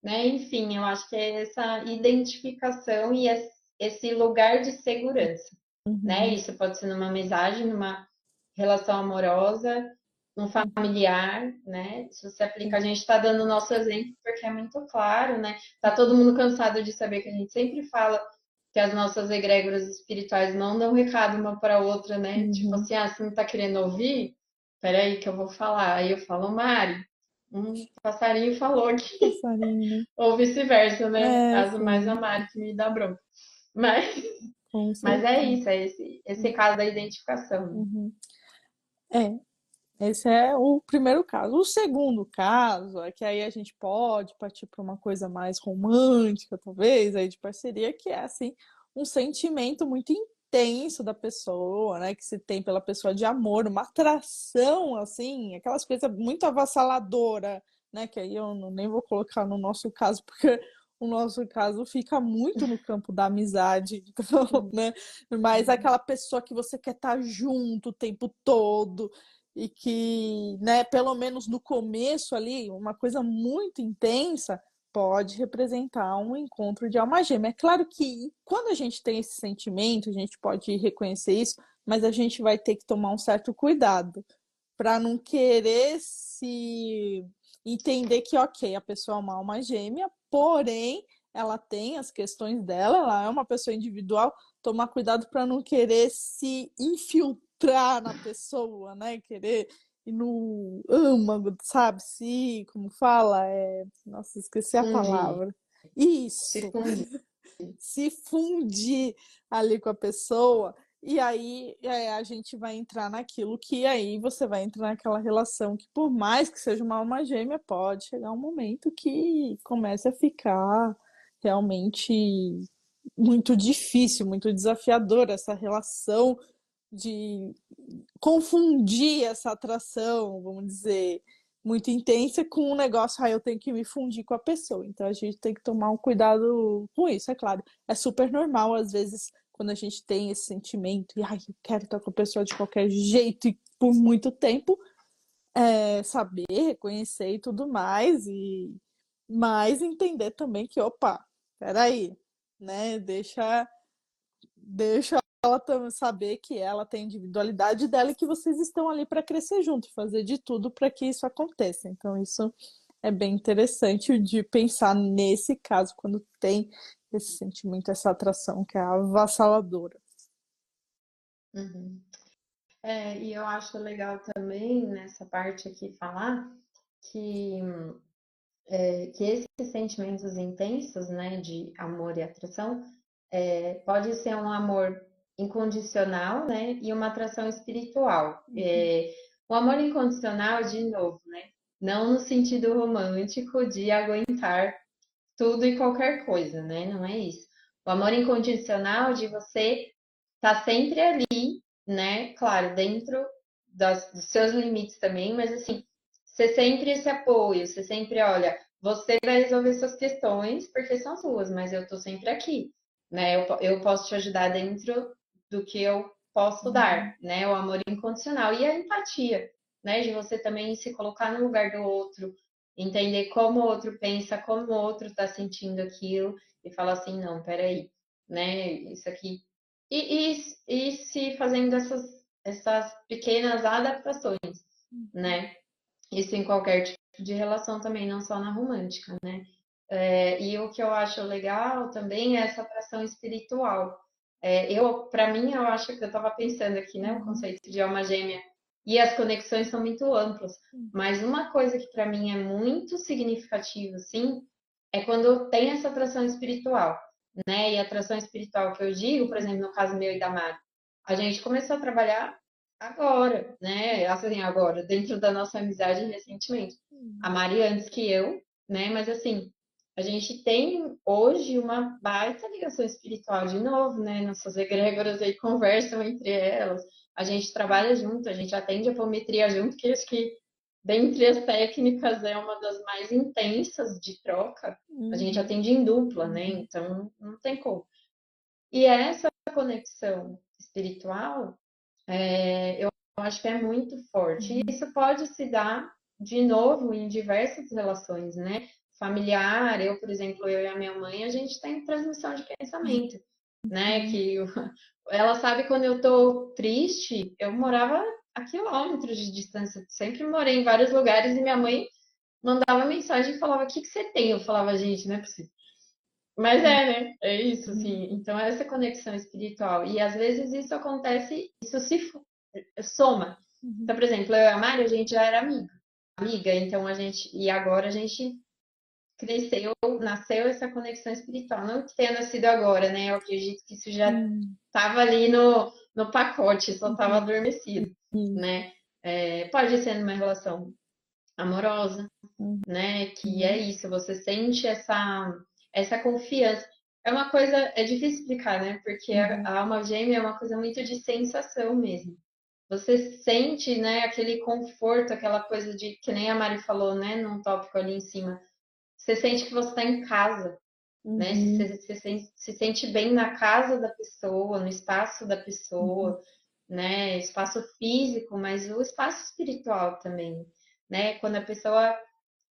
né? Enfim, eu acho que é essa identificação e esse lugar de segurança, né? Uhum, Isso pode ser numa amizade, numa relação amorosa, num familiar, né? Se você aplica, a gente está dando o nosso exemplo porque é muito claro, né? Tá todo mundo cansado de saber que a gente sempre fala que as nossas egrégoras espirituais não dão recado uma para outra, né? Tipo uhum. assim, ah, você não tá querendo ouvir? Peraí que eu vou falar. Aí eu falo, Mari, um passarinho falou aqui. Passarinho, Ou vice-versa, né? né? É, Caso mais a sim, Mari que me dá bronca. Mas, com mas é certeza. isso, é esse caso da identificação. Uhum. É, esse é o primeiro caso. O segundo caso é que aí a gente pode partir para uma coisa mais romântica, talvez, aí de parceria, que é assim, um sentimento muito intenso da pessoa, né, que se tem pela pessoa de amor, uma atração assim, aquelas coisas muito avassaladora, né, que aí eu nem vou colocar no nosso caso, porque o nosso caso fica muito no campo da amizade, então, Sim, né? Mas sim. aquela pessoa que você quer estar junto o tempo todo, e que, né, pelo menos no começo ali, uma coisa muito intensa pode representar um encontro de alma gêmea. É claro que quando a gente tem esse sentimento, a gente pode reconhecer isso, mas a gente vai ter que tomar um certo cuidado para não querer se entender que, ok, a pessoa é uma alma gêmea, porém ela tem as questões dela, ela é uma pessoa individual, tomar cuidado para não querer se infiltrar na pessoa, né? Querer ir no âmago, sabe? Se, como fala, nossa, esqueci a Fundir, palavra. se Isso, fundir. se fundir ali com a pessoa, e aí a gente vai entrar naquilo que aí você vai entrar naquela relação que, por mais que seja uma alma gêmea, pode chegar um momento que comece a ficar realmente muito difícil, muito desafiador essa relação de confundir essa atração, vamos dizer, muito intensa com um negócio, eu tenho que me fundir com a pessoa. Então a gente tem que tomar um cuidado com isso, é claro. É super normal, às vezes, quando a gente tem esse sentimento, e eu quero estar com a pessoa de qualquer jeito e por muito tempo, saber, reconhecer e tudo mais, mas entender também que, opa, peraí, né? Deixa ela saber que ela tem a individualidade dela e que vocês estão ali para crescer junto, fazer de tudo para que isso aconteça. Então, isso é bem interessante de pensar nesse caso, quando tem esse sentimento, essa atração que é avassaladora. Uhum. E eu acho legal também nessa parte aqui falar que, que esses sentimentos intensos, né, de amor e atração, pode ser um amor incondicional, né, e uma atração espiritual. Uhum. O amor incondicional, de novo, né, não no sentido romântico de aguentar tudo e qualquer coisa, né, não é isso. O amor incondicional de você estar sempre ali, né, claro, dentro dos seus limites também, mas assim, ser sempre esse apoio, você sempre, olha, você vai resolver suas questões, porque são suas, mas eu tô sempre aqui, né? Eu posso te ajudar dentro do que eu posso dar, Uhum. né? O amor incondicional e a empatia, né? De você também se colocar no lugar do outro, entender como o outro pensa, como o outro tá sentindo aquilo e falar assim, não, peraí, né? Isso aqui. E se fazendo essas pequenas adaptações, né? Isso em qualquer tipo de relação também, não só na romântica, né? E o que eu acho legal também é essa atração espiritual. Para mim, eu acho que eu estava pensando aqui, né? O Uhum. conceito de alma gêmea e as conexões são muito amplas. Mas uma coisa que para mim é muito significativa, sim, é quando tem essa atração espiritual, né? E a atração espiritual que eu digo, por exemplo, no caso meu e da Mari, a gente começou a trabalhar agora, né? Assim, agora, dentro da nossa amizade recentemente. A Uhum. Mari antes que eu, né? Mas assim, a gente tem hoje uma baita ligação espiritual de novo, né? Nossas egrégoras aí conversam entre elas, a gente trabalha junto, a gente atende a apometria junto, que acho que dentre as técnicas é uma das mais intensas de troca. A gente Uhum. atende em dupla, né? Uhum. Então não tem como. E essa conexão espiritual eu acho que é muito forte. E Uhum. isso pode se dar de novo em diversas relações, né? familiar, eu, por exemplo, eu e a minha mãe, a gente tem transmissão de pensamento, né? Uhum. Que ela sabe quando eu tô triste, eu morava a quilômetros de distância, sempre morei em vários lugares e minha mãe mandava mensagem e falava: O que que você tem? Eu falava: Gente, não é possível. Mas né? É isso, Uhum. assim. Então, essa conexão espiritual. E às vezes isso acontece, isso soma. Uhum. Então, por exemplo, eu e a Mari, a gente já era amiga, então a gente, e agora a gente cresceu, nasceu essa conexão espiritual. Não que tenha nascido agora, né? Eu acredito que isso já Sim. estava ali no pacote, só estava Uhum. adormecido, Isso. né? Pode ser numa relação amorosa, né? Que é Uhum. isso, você sente essa confiança. É uma coisa, é difícil explicar, né? Porque Uhum. a alma gêmea é uma coisa muito de sensação mesmo. Você sente, né, aquele conforto, aquela coisa de, que nem a Mari falou, né, num tópico ali em cima. Você sente que você está em casa, né? Uhum. Se sente bem na casa da pessoa, no espaço da Uhum. pessoa, né? Espaço físico, mas o espaço espiritual também, né? Quando a pessoa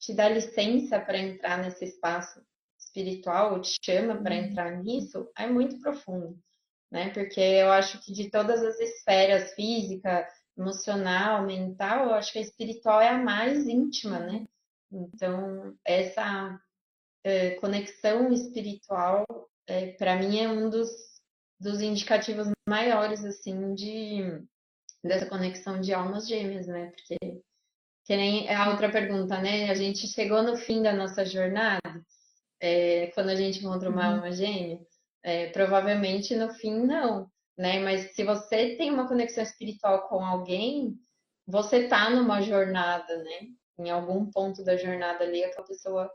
te dá licença para entrar nesse espaço espiritual, ou te chama para Uhum. entrar nisso, é muito profundo, né? Porque eu acho que de todas as esferas, física, emocional, mental, eu acho que a espiritual é a mais íntima, né? Então, essa conexão espiritual, para mim, é um dos indicativos maiores, assim, dessa conexão de almas gêmeas, né? Porque, que nem a outra pergunta, né? A gente chegou no fim da nossa jornada, quando a gente encontra uma Uhum. alma gêmea, provavelmente no fim não, né? Mas se você tem uma conexão espiritual com alguém, você tá numa jornada, né? Em algum ponto da jornada ali, aquela pessoa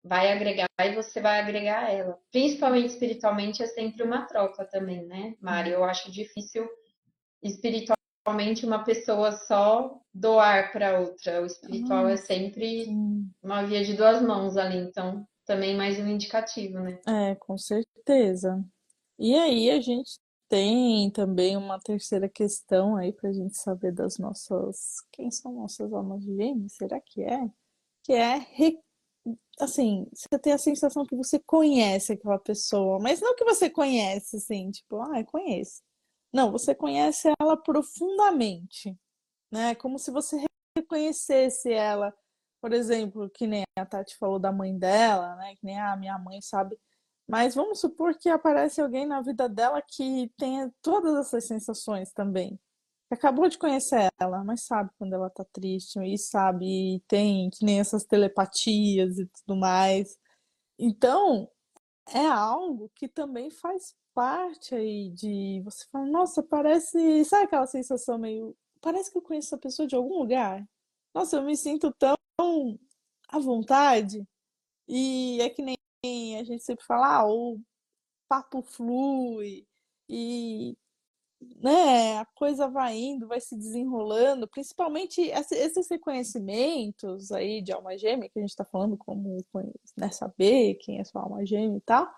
vai agregar e você vai agregar ela. Principalmente espiritualmente é sempre uma troca também, né, Mari? Uhum. Eu acho difícil espiritualmente uma pessoa só doar para outra. O espiritual Ah, é sempre sim. uma via de duas mãos ali, então também mais um indicativo, né? É, com certeza. E aí a gente tem também uma terceira questão aí para a gente saber das nossas, quem são nossas almas gêmeas? Será que é? Que é assim, você tem a sensação que você conhece aquela pessoa, mas não que você conhece, assim, tipo, ah, eu conheço. Não, você conhece ela profundamente, né? Como se você reconhecesse ela, por exemplo, que nem a Tati falou da mãe dela, né? Que nem a minha mãe sabe. Mas vamos supor que aparece alguém na vida dela que tenha todas essas sensações também. Acabou de conhecer ela, mas sabe quando ela tá triste, e sabe, e tem que nem essas telepatias e tudo mais. Então, é algo que também faz parte aí de você falar, nossa, parece, sabe aquela sensação meio, parece que eu conheço essa pessoa de algum lugar. Nossa, eu me sinto tão à vontade. E é que nem a gente sempre fala, ah, o papo flui e né, a coisa vai indo, vai se desenrolando, principalmente esses reconhecimentos aí de alma gêmea que a gente está falando, como né, saber quem é sua alma gêmea e tal,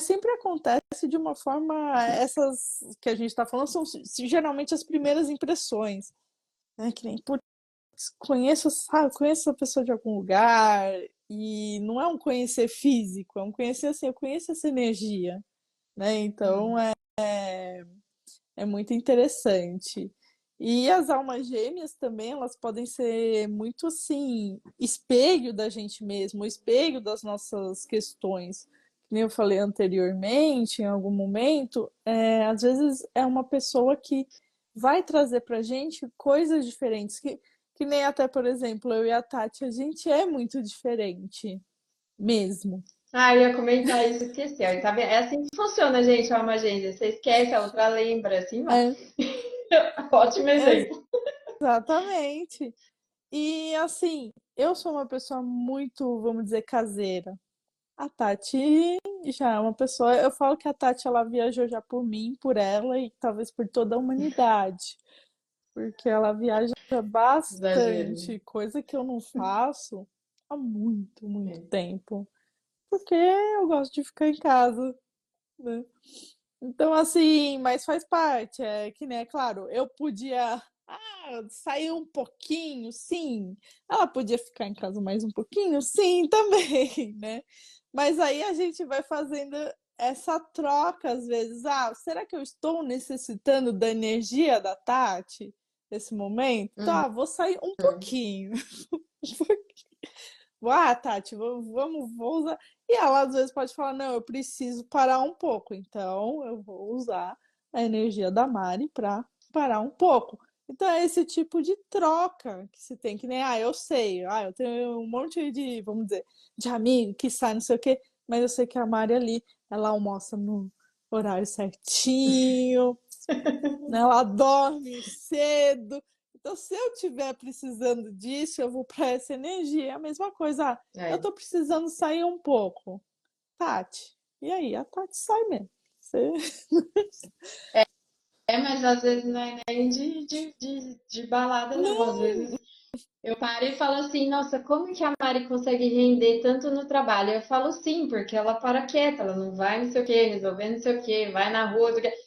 sempre acontece de uma forma, essas que a gente está falando são geralmente as primeiras impressões, né, que nem, putz, conheço, sabe, conheço a pessoa de algum lugar, e não é um conhecer físico, é um conhecer assim, eu conheço essa energia, né, então Uhum. é muito interessante. E as almas gêmeas também, elas podem ser muito assim, espelho da gente mesmo, espelho das nossas questões. Como eu falei anteriormente, em algum momento, às vezes é uma pessoa que vai trazer pra gente coisas diferentes, que nem até, por exemplo, eu e a Tati, a gente é muito diferente mesmo. Ah, eu ia comentar isso, esqueci. Ó, tá vendo? É assim que funciona, gente, a alma agência. Você esquece, a outra lembra, assim vai. É, Ótimo exemplo. exatamente. E assim, eu sou uma pessoa muito, vamos dizer, caseira. A Tati já é uma pessoa. Eu falo que a Tati ela viajou já por mim, por ela e talvez por toda a humanidade, porque ela viaja Exagero. bastante, coisa que eu não faço há muito, muito É. tempo, porque eu gosto de ficar em casa, né? Então, assim, mas faz parte. É que nem, é claro, eu podia. Sair um pouquinho, sim. Ela podia ficar em casa mais um pouquinho, sim, também, né? Mas aí a gente vai fazendo essa troca às vezes. Será que eu estou necessitando da energia da Tati nesse momento? Uhum. Tá, vou sair um pouquinho. Tati, vou usar. E ela às vezes pode falar: não, eu preciso parar um pouco, então eu vou usar a energia da Mari para parar um pouco. Então é esse tipo de troca que se tem, que nem, eu sei, eu tenho um monte de, vamos dizer, de amigo que sai, não sei o quê, mas eu sei que a Mari ali, ela almoça no horário certinho, né? Ela dorme cedo. Então, se eu estiver precisando disso, eu vou para essa energia. É a mesma coisa. Eu É. estou precisando sair um pouco. Tati. E aí, a Tati sai mesmo. Você... Mas às vezes não é nem de balada, não. Às Não. vezes eu paro e falo assim, nossa, como que a Mari consegue render tanto no trabalho? Eu falo sim, porque ela para quieta, ela não vai não sei o quê, resolver não sei o quê, vai na rua, não sei o quê.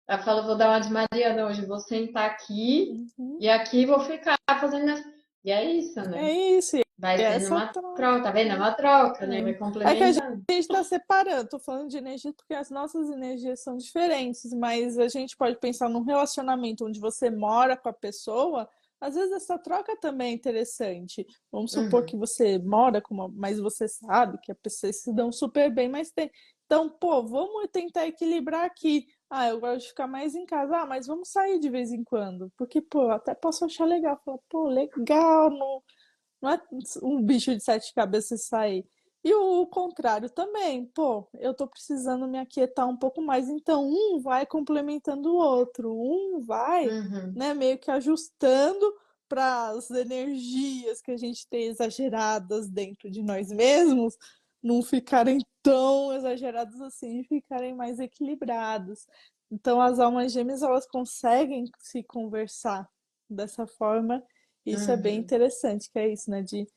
Ela fala, vou dar uma de Mariana hoje, vou sentar aqui Uhum. e aqui vou ficar fazendo minhas... E é isso, É né? isso. E Vai é sendo essa uma troca. troca, tá vendo? É uma troca, né? Vai É que a gente complementando. está separando. Estou falando de energia porque as nossas energias são diferentes, mas a gente pode pensar num relacionamento onde você mora com a pessoa. Às vezes essa troca também é interessante. Vamos supor que Uhum, você mora com uma, mas você sabe que a pessoa se dão super bem, mas tem. Então, pô, vamos tentar equilibrar aqui. Eu gosto de ficar mais em casa. Mas vamos sair de vez em quando. Porque, pô, eu até posso achar legal. Falar, pô, legal, não é um bicho de sete cabeças sair. E o contrário também, pô, eu tô precisando me aquietar um pouco mais, então um vai complementando o outro, um vai, uhum. né, meio que ajustando para as energias que a gente tem exageradas dentro de nós mesmos não ficarem tão exagerados assim e ficarem mais equilibrados. Então as almas gêmeas elas conseguem se conversar dessa forma, isso é bem Uhum, interessante, que é isso, né? De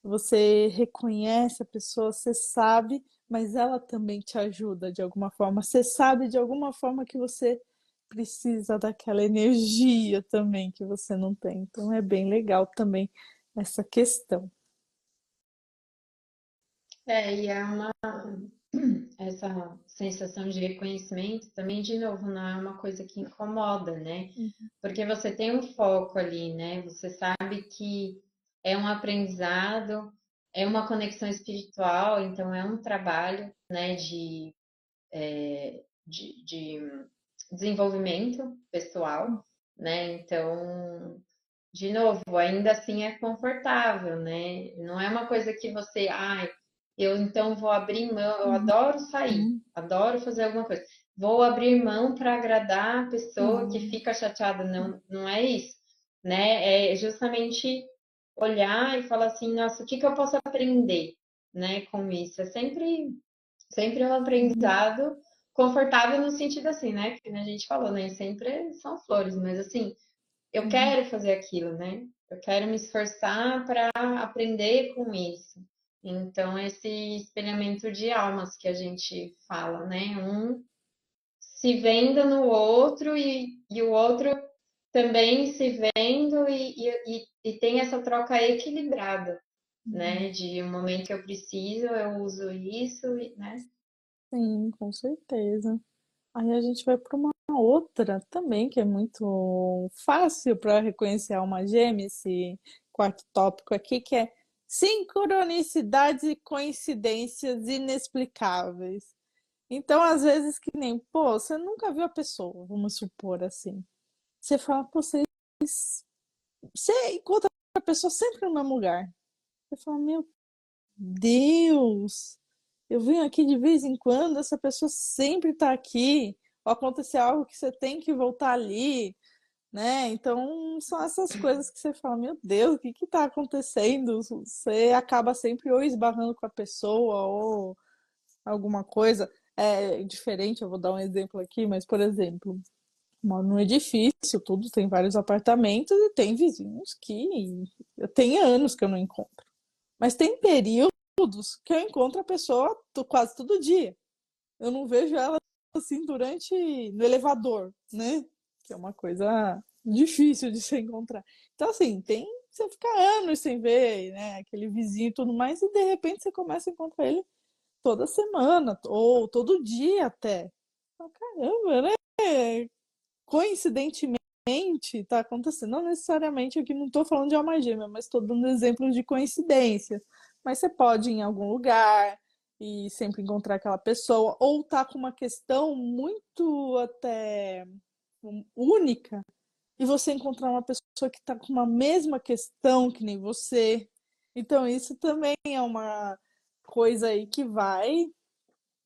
você reconhece a pessoa, você sabe, mas ela também te ajuda de alguma forma. Você sabe de alguma forma que você precisa daquela energia também que você não tem. Então é bem legal também essa questão. e é uma essa sensação de reconhecimento também, de novo, não é uma coisa que incomoda, né? Uhum. Porque você tem um foco ali, né? Você sabe que é um aprendizado, é uma conexão espiritual, então é um trabalho, né, de desenvolvimento pessoal, né? Então, de novo, ainda assim é confortável, né? Não é uma coisa que você, eu então vou abrir mão, eu adoro sair, Uhum. adoro fazer alguma coisa. Vou abrir mão para agradar a pessoa que Não. fica chateada. Não, não é isso, né? É justamente olhar e falar assim, nossa, o que que eu posso aprender, né, com isso? É sempre um Uhum. aprendizado confortável no sentido assim, né? Que a gente falou, nem sempre são flores, mas assim, eu Uhum. quero fazer aquilo, né? Eu quero me esforçar para aprender com isso. Então, esse espelhamento de almas que a gente fala, né? Um se vendo no outro e o outro também se vendo e tem essa troca equilibrada, Uhum. né? De um momento que eu preciso, eu uso isso, né? Sim, com certeza. Aí a gente vai para uma outra também, que é muito fácil para reconhecer a alma gêmea, esse quarto tópico aqui, que é sincronicidades e coincidências inexplicáveis. Então, às vezes, que nem, pô, você nunca viu a pessoa, vamos supor assim. Você fala, pô, você encontra a pessoa sempre no mesmo lugar. Você fala, meu Deus, eu venho aqui de vez em quando, essa pessoa sempre está aqui, ou acontecer algo que você tem que voltar ali, né? Então, são essas coisas que você fala, meu Deus, o que está acontecendo? Você acaba sempre ou esbarrando com a pessoa, ou alguma coisa. É diferente, eu vou dar um exemplo aqui, mas, por exemplo, moro num edifício, tudo tem vários apartamentos e tem vizinhos que eu tenho anos que eu não encontro. Mas tem períodos que eu encontro a pessoa quase todo dia. Eu não vejo ela assim durante no elevador, né? Que é uma coisa. difícil de se encontrar. Então, assim, tem você fica anos sem ver, né, aquele vizinho e tudo mais, e de repente você começa a encontrar ele toda semana, ou todo dia até. Fala, caramba, né? Coincidentemente está acontecendo. Não necessariamente aqui, não estou falando de alma gêmea, mas estou dando exemplos de coincidência. Mas você pode ir em algum lugar e sempre encontrar aquela pessoa, ou tá com uma questão muito até única, e você encontrar uma pessoa que está com uma mesma questão que nem você. Então, isso também é uma coisa aí que vai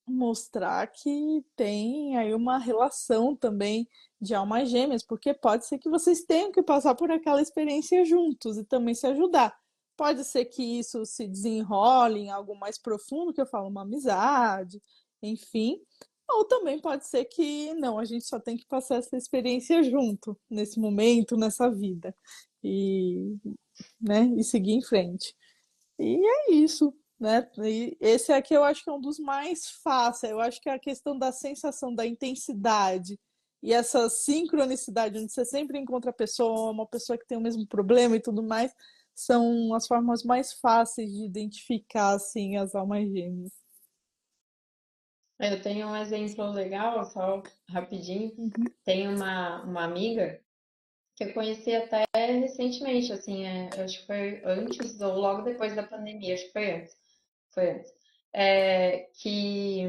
mostrar que tem aí uma relação também de almas gêmeas, porque pode ser que vocês tenham que passar por aquela experiência juntos e também se ajudar. Pode ser que isso se desenrole em algo mais profundo, que eu falo, uma amizade, enfim. Ou também pode ser que não, a gente só tem que passar essa experiência junto, nesse momento, nessa vida. E, né, e seguir em frente. E é isso, né? E esse aqui eu acho que é um dos mais fáceis. Eu acho que é a questão da sensação, da intensidade e essa sincronicidade, onde você sempre encontra a pessoa, uma pessoa que tem o mesmo problema e tudo mais, são as formas mais fáceis de identificar, assim, as almas gêmeas. Eu tenho um exemplo legal, só rapidinho. Uhum, Tem uma amiga que eu conheci até recentemente, assim, eu acho que foi antes ou logo depois da pandemia, acho que foi antes. Foi antes. Que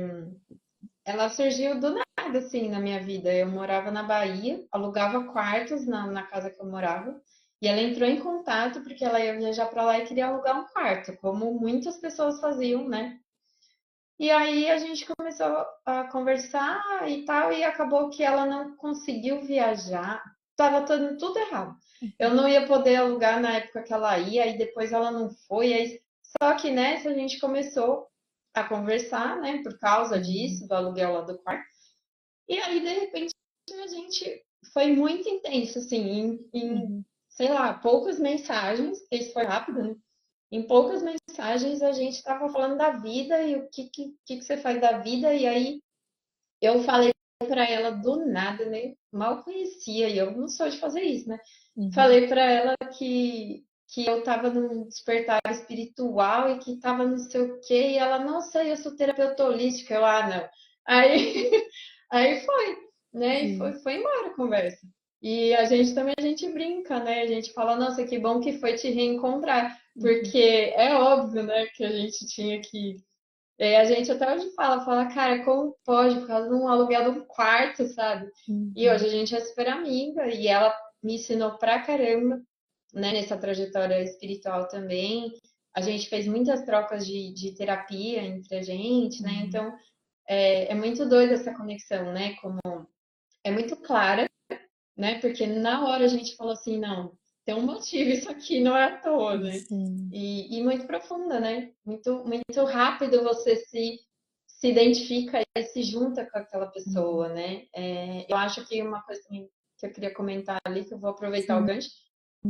ela surgiu do nada, assim, na minha vida. Eu morava na Bahia, alugava quartos na casa que eu morava, e ela entrou em contato porque ela ia viajar para lá e queria alugar um quarto, como muitas pessoas faziam, né? E aí a gente começou a conversar e tal, e acabou que ela não conseguiu viajar. Tava tudo errado. Eu não ia poder alugar na época que ela ia, e depois ela não foi. Só que nessa a gente começou a conversar, né, por causa uhum, disso, do aluguel lá do quarto. E aí, de repente, a gente foi muito intenso, assim, uhum, sei lá, poucas mensagens, porque isso foi rápido, né? Em poucas mensagens a gente estava falando da vida e o que você faz da vida. E aí eu falei para ela do nada, né? Mal conhecia e eu não sou de fazer isso, né? uhum. Falei para ela que eu estava num despertar espiritual e que estava não sei o quê. E ela, nossa, eu sou terapeuta holística. Eu, não. Aí, aí foi, né? E Sim. foi embora a conversa. E a gente também, a gente brinca, né? A gente fala, nossa, que bom que foi te reencontrar. Uhum, Porque é óbvio, né, que a gente tinha que. E a gente até hoje fala, cara, como pode, por causa de um aluguel de um quarto, sabe? E hoje uhum, a gente é super amiga e ela me ensinou pra caramba, né, nessa trajetória espiritual também. A gente fez muitas trocas de terapia entre a gente, né? uhum. Então é muito doida essa conexão, né? Como é muito clara, né? Porque na hora a gente falou assim, não, tem um motivo, isso aqui não é à toa, né? Sim. E muito profunda, né? Muito rápido você se identifica e se junta com aquela Uhum, pessoa, né? Eu acho que uma coisa também que eu queria comentar ali, que eu vou aproveitar o sim. gancho,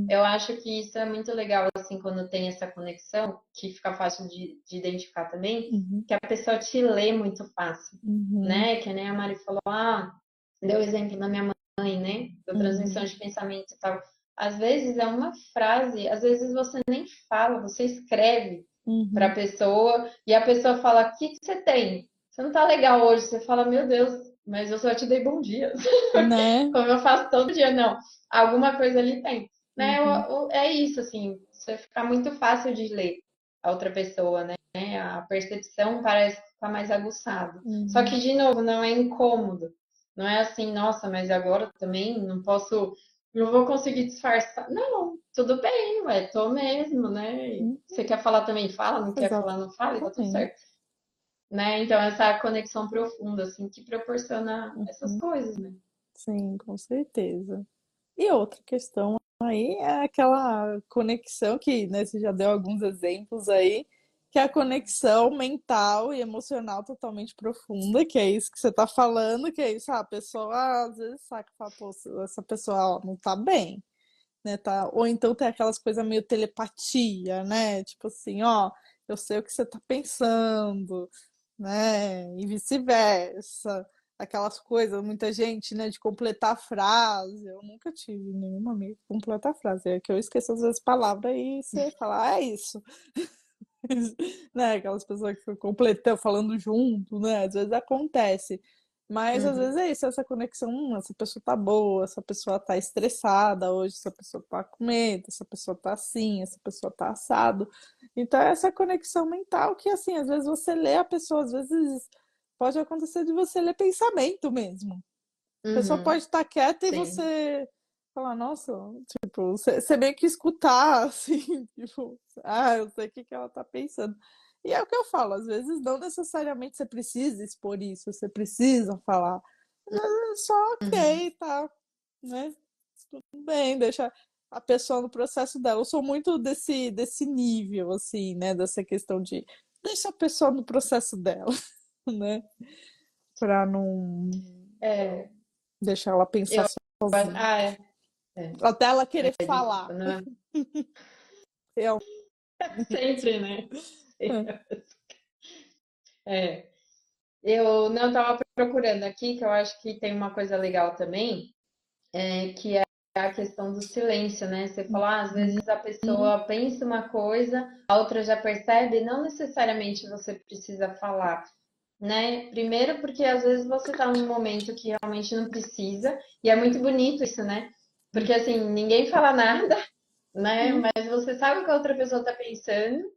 eu acho que isso é muito legal, assim, quando tem essa conexão, que fica fácil de identificar também, Uhum, que a pessoa te lê muito fácil, uhum, né? Que nem a Mari falou, deu o exemplo da minha mãe, né? Da transmissão uhum, de pensamento e tal. Às vezes é uma frase, às vezes você nem fala, você escreve para a uhum. pessoa e a pessoa fala: O que você tem? Você não tá legal hoje. Você fala: Meu Deus, mas eu só te dei bom dia. Né? Como eu faço todo dia. Não, alguma coisa ali tem. Né? Uhum, É isso, assim, você fica muito fácil de ler a outra pessoa, né? A percepção parece ficar mais aguçada. Só uhum. que, de novo, não é incômodo. Não é assim, nossa, mas agora também não posso, não vou conseguir disfarçar. Não, tudo bem, ué, tô mesmo, né? E Uhum. você quer falar também fala, não quer falar não fala, e tá tudo Exatamente. certo. Né? Então, essa conexão profunda, assim, que proporciona essas Uhum. coisas, né? Sim, com certeza. E outra questão aí é aquela conexão que, né, você já deu alguns exemplos aí, que é a conexão mental e emocional totalmente profunda, que é isso que você está falando, que é isso, a pessoa às vezes saca e fala, pô, essa pessoa ó, não tá bem, né, tá? Ou então tem aquelas coisas meio telepatia, né? Tipo assim, ó, eu sei o que você tá pensando, né? E vice-versa. aquelas coisas, muita gente, né, de completar frase. Eu nunca tive nenhuma amiga que completa a frase. É que eu esqueço às vezes palavra e você fala, ah, é isso. Né, aquelas pessoas que ficam completando, falando junto, né? Às vezes acontece. Mas às vezes Uhum. é isso, essa conexão, essa pessoa tá boa, essa pessoa tá estressada hoje, essa pessoa tá com medo, essa pessoa tá assim, essa pessoa tá assado. Então é essa conexão mental que assim, às vezes você lê a pessoa, às vezes pode acontecer de você ler pensamento mesmo. A pessoa pode Uhum. estar quieta e Sim. você falar, nossa, tipo, você meio que escutar, assim, tipo, ah, eu sei o que que ela tá pensando. E é o que eu falo, às vezes não necessariamente você precisa expor isso, você precisa falar. Às vezes é só Uhum. ok, tá, né? Tudo bem, deixa a pessoa no processo dela. Eu sou muito desse nível, assim, né? Dessa questão de deixa a pessoa no processo dela, né? Pra não É, deixar ela pensar eu sozinha. é, é, Até ela querer é difícil, falar. não é? Realmente. Sempre, né? É. Eu não estava procurando aqui, que eu acho que tem uma coisa legal também, que é a questão do silêncio, né? Você falou, às vezes a Uhum, pessoa pensa uma coisa, a outra já percebe, não necessariamente você precisa falar, né? Primeiro porque às vezes você está num momento que realmente não precisa, e é muito bonito isso, né? Porque assim, ninguém fala nada, né? uhum, Mas você sabe o que a outra pessoa está pensando.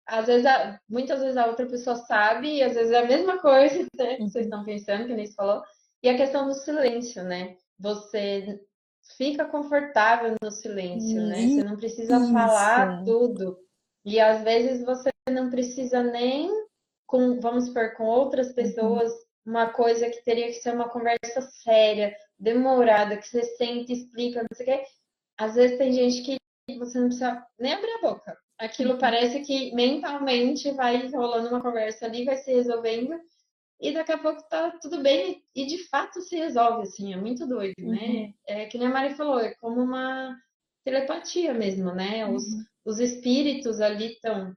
Às vezes, muitas vezes a outra pessoa sabe, e às vezes é a mesma coisa, né, que vocês uhum. estão pensando, que nem você falou. E a questão do silêncio, né? Você fica confortável no silêncio, né? Você não precisa falar Isso. tudo. E às vezes você não precisa nem com, vamos supor, com outras Uhum, pessoas, uma coisa que teria que ser uma conversa séria, demorada, que você sente, explica, não sei o quê. Às vezes tem gente que você não precisa nem abrir a boca. Aquilo uhum, parece que mentalmente vai rolando uma conversa ali, vai se resolvendo, e daqui a pouco tá tudo bem, e de fato se resolve, assim, é muito doido, uhum, né? É que nem a Mari falou, é como uma telepatia mesmo, né? uhum, Os espíritos ali estão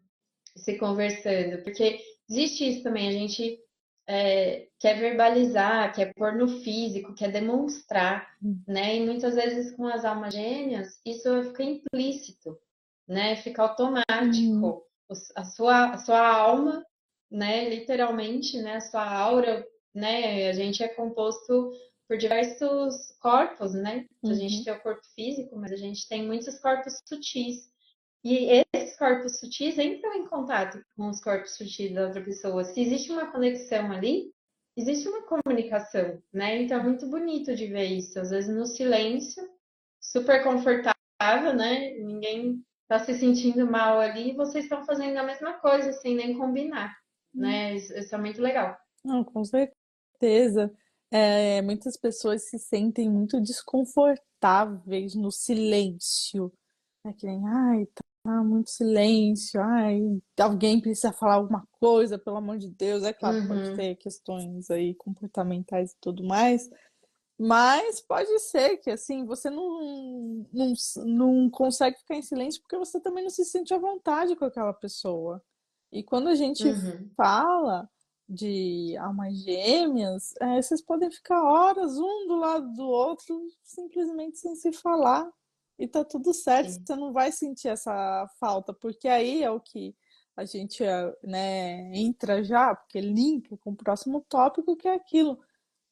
se conversando, porque existe isso também, a gente quer verbalizar, quer pôr no físico, quer demonstrar, né? E muitas vezes com as almas gêmeas, isso fica implícito, né? Fica uhum, automático. A sua alma, né? Literalmente, né? A sua aura, né? A gente é composto por diversos corpos, né? A gente uhum, tem o corpo físico, mas a gente tem muitos corpos sutis. E esses corpos sutis entram em contato com os corpos sutis da outra pessoa. Se existe uma conexão ali, existe uma comunicação, né? Então é muito bonito de ver isso. Às vezes no silêncio, super confortável, né? Ninguém está se sentindo mal ali e vocês estão fazendo a mesma coisa, sem nem combinar, uhum. né? Isso é muito legal. Não, com certeza. É, muitas pessoas se sentem muito desconfortáveis no silêncio. É que nem, ai, tá muito silêncio, ai, alguém precisa falar alguma coisa, pelo amor de Deus. É claro, pode Uhum, ter questões aí comportamentais e tudo mais, mas pode ser que assim, você não consegue ficar em silêncio porque você também não se sente à vontade com aquela pessoa. E quando a gente uhum, fala de almas gêmeas, vocês podem ficar horas um do lado do outro, simplesmente sem se falar. E tá tudo certo, sim. você não vai sentir essa falta, porque aí é o que a gente, né, entra já, porque linka com o próximo tópico, que é aquilo.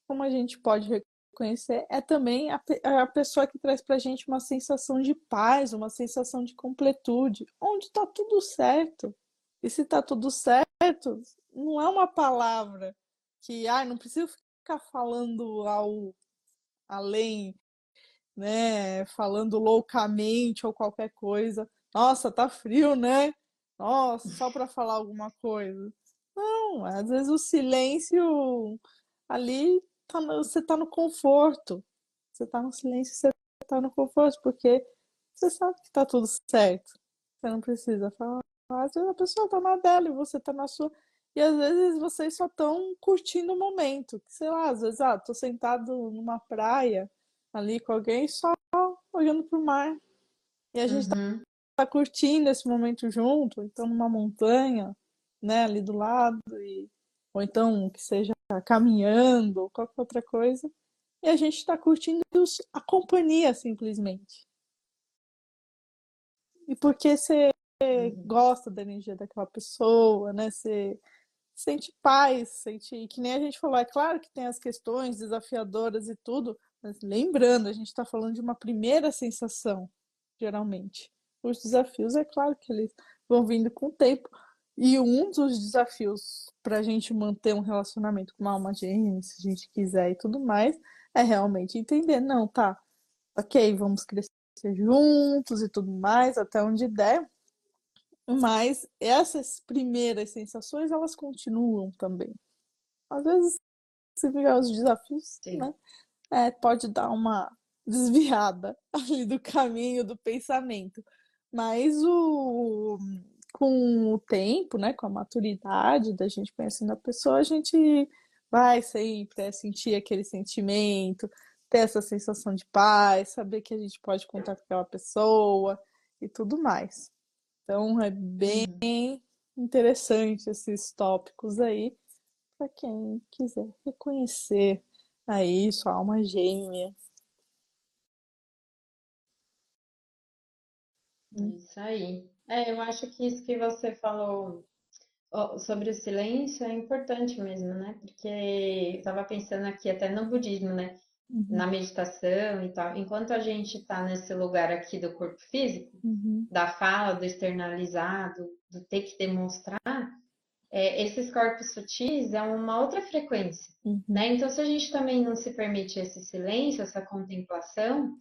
Como a gente pode reconhecer, é também a pessoa que traz pra gente uma sensação de paz, uma sensação de completude, onde tá tudo certo. E se tá tudo certo, não é uma palavra que, não preciso ficar falando além, né, falando loucamente ou qualquer coisa. Nossa, tá frio, né? Nossa, só para falar alguma coisa. Não, às vezes o silêncio ali você tá no conforto. Você tá no silêncio, você tá no conforto, porque você sabe que tá tudo certo. Você não precisa falar. Às vezes a pessoa tá na dela e você tá na sua. E às vezes vocês só estão curtindo o momento. Sei lá, às vezes, tô sentado numa praia ali com alguém só olhando pro mar. E a gente Uhum, tá curtindo esse momento junto, então numa montanha, né, ali do lado. ou então que seja caminhando, ou qualquer outra coisa, e a gente está curtindo a companhia simplesmente. E porque você Uhum. gosta da energia daquela pessoa, né? Você sente paz, sente que nem a gente falou, é claro que tem as questões desafiadoras e tudo, mas lembrando, a gente está falando de uma primeira sensação, geralmente. Os desafios, é claro que eles vão vindo com o tempo. E um dos desafios para a gente manter um relacionamento com uma alma gêmea, se a gente quiser e tudo mais, é realmente entender, não, tá, ok, vamos crescer juntos e tudo mais, até onde der, mas essas primeiras sensações, elas continuam também. Às vezes, se vier os desafios, Sim. né, pode dar uma desviada ali do caminho do pensamento. Mas com o tempo, né, com a maturidade da gente conhecendo a pessoa, a gente vai sempre sentir aquele sentimento, ter essa sensação de paz, saber que a gente pode contar com aquela pessoa e tudo mais. Então é bem Uhum. interessante esses tópicos aí para quem quiser reconhecer aí sua alma gêmea. É isso aí. Eu acho que isso que você falou sobre o silêncio é importante mesmo, né? Porque eu estava pensando aqui até no budismo, né? Uhum, Na meditação e tal. Enquanto a gente está nesse lugar aqui do corpo físico, uhum, da fala, do externalizado, do ter que demonstrar, esses corpos sutis é uma outra frequência, uhum, né? Então, se a gente também não se permite esse silêncio, essa contemplação,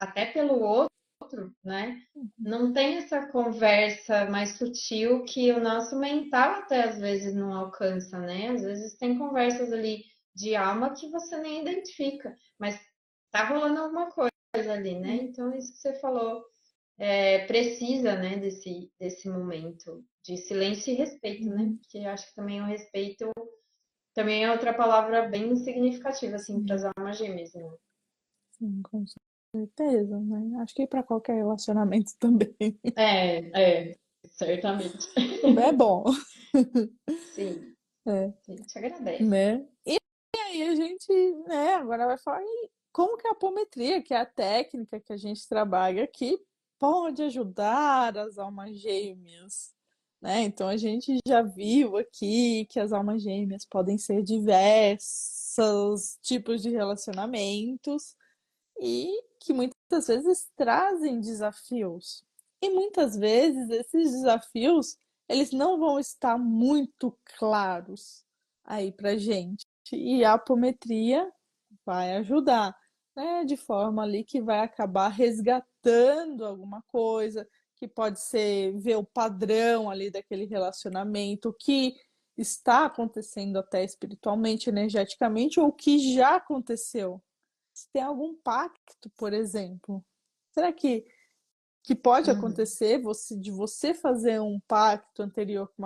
até pelo outro, né? uhum, Não tem essa conversa mais sutil que o nosso mental até às vezes não alcança, né? Às vezes tem conversas ali de alma que você nem identifica, mas tá rolando alguma coisa ali, né? uhum, Então, isso que você falou precisa, né, desse momento de silêncio e respeito, né? uhum. Porque eu acho que também o respeito também é outra palavra bem significativa, assim, para as Sim, almas gêmeas, né? sim, com certeza, né? Acho que para qualquer relacionamento também. Certamente. É bom, Sim, é, a gente agradece. né? E aí a gente, né, agora vai falar como que a apometria, que é a técnica que a gente trabalha aqui, pode ajudar as almas gêmeas, né? Então a gente já viu aqui que as almas gêmeas podem ser diversos tipos de relacionamentos e que muitas vezes trazem desafios. E muitas vezes esses desafios, eles não vão estar muito claros aí pra gente. E a apometria vai ajudar, né? De forma ali que vai acabar resgatando alguma coisa, que pode ser ver o padrão ali daquele relacionamento, o que está acontecendo até espiritualmente, energeticamente, ou o que já aconteceu. Se tem algum pacto, por exemplo. Será que pode Uhum, acontecer de você fazer um pacto anterior com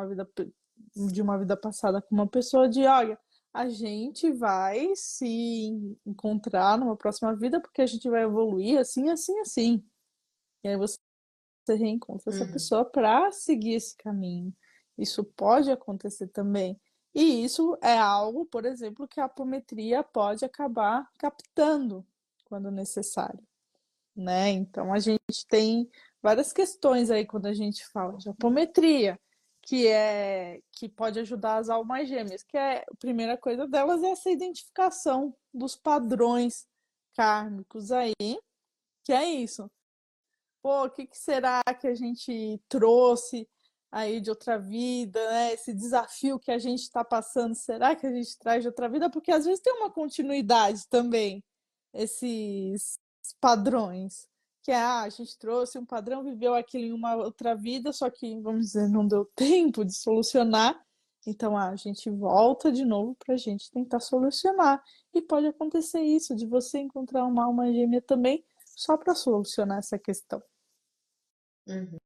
de uma vida passada com uma pessoa de, olha, a gente vai se encontrar numa próxima vida porque a gente vai evoluir assim, assim, assim. E aí você reencontra essa uhum, pessoa para seguir esse caminho. Isso pode acontecer também. E isso é algo, por exemplo, que a apometria pode acabar captando quando necessário, né? Então a gente tem várias questões aí quando a gente fala de apometria, que pode ajudar as almas gêmeas, que é a primeira coisa delas é essa identificação dos padrões kármicos aí, que é isso. Pô, o que será que a gente trouxe aí de outra vida, né? Esse desafio que a gente está passando, será que a gente traz de outra vida? Porque às vezes tem uma continuidade também, esses padrões. Que é, a gente trouxe um padrão, viveu aquilo em uma outra vida, só que, vamos dizer, não deu tempo de solucionar. Então, a gente volta de novo para a gente tentar solucionar. E pode acontecer isso, de você encontrar uma alma gêmea também, só para solucionar essa questão. uhum,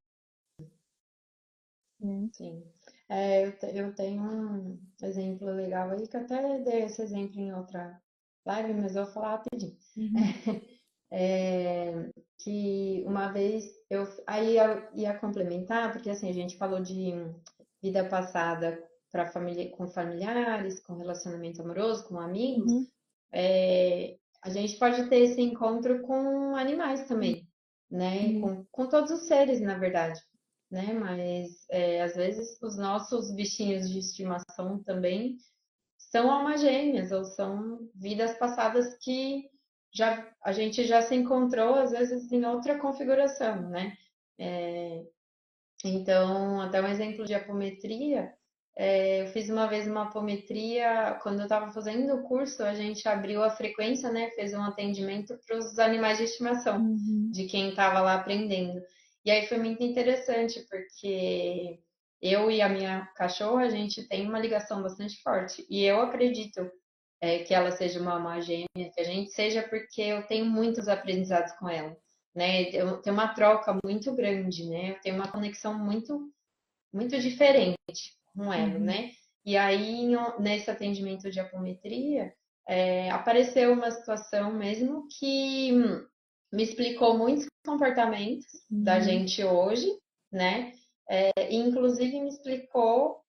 Né? sim. Eu tenho um exemplo legal aí, que eu até dei esse exemplo em outra live, mas eu vou falar rapidinho. Uhum, Que uma vez eu ia complementar, porque assim, a gente falou de vida passada para família, com familiares, com relacionamento amoroso, com amigos, Uhum. a gente pode ter esse encontro com animais também, né? Uhum. Com todos os seres, na verdade, né? Mas às vezes os nossos bichinhos de estimação também são almas gêmeas ou são vidas passadas que a gente já se encontrou, às vezes, em outra configuração, né? Então, até um exemplo de apometria, eu fiz uma vez uma apometria, quando eu estava fazendo o curso, a gente abriu a frequência, né? Fez um atendimento para os animais de estimação, Uhum. de quem estava lá aprendendo. E aí foi muito interessante, porque eu e a minha cachorra, a gente tem uma ligação bastante forte. E eu acredito, que ela seja uma alma gêmea, que a gente seja, porque eu tenho muitos aprendizados com ela, né? Eu tenho uma troca muito grande, né? Eu tenho uma conexão muito diferente com ela, Uhum. né? E aí, nesse atendimento de apometria, apareceu uma situação mesmo que me explicou muitos comportamentos da Uhum. gente hoje, né? E inclusive me explicou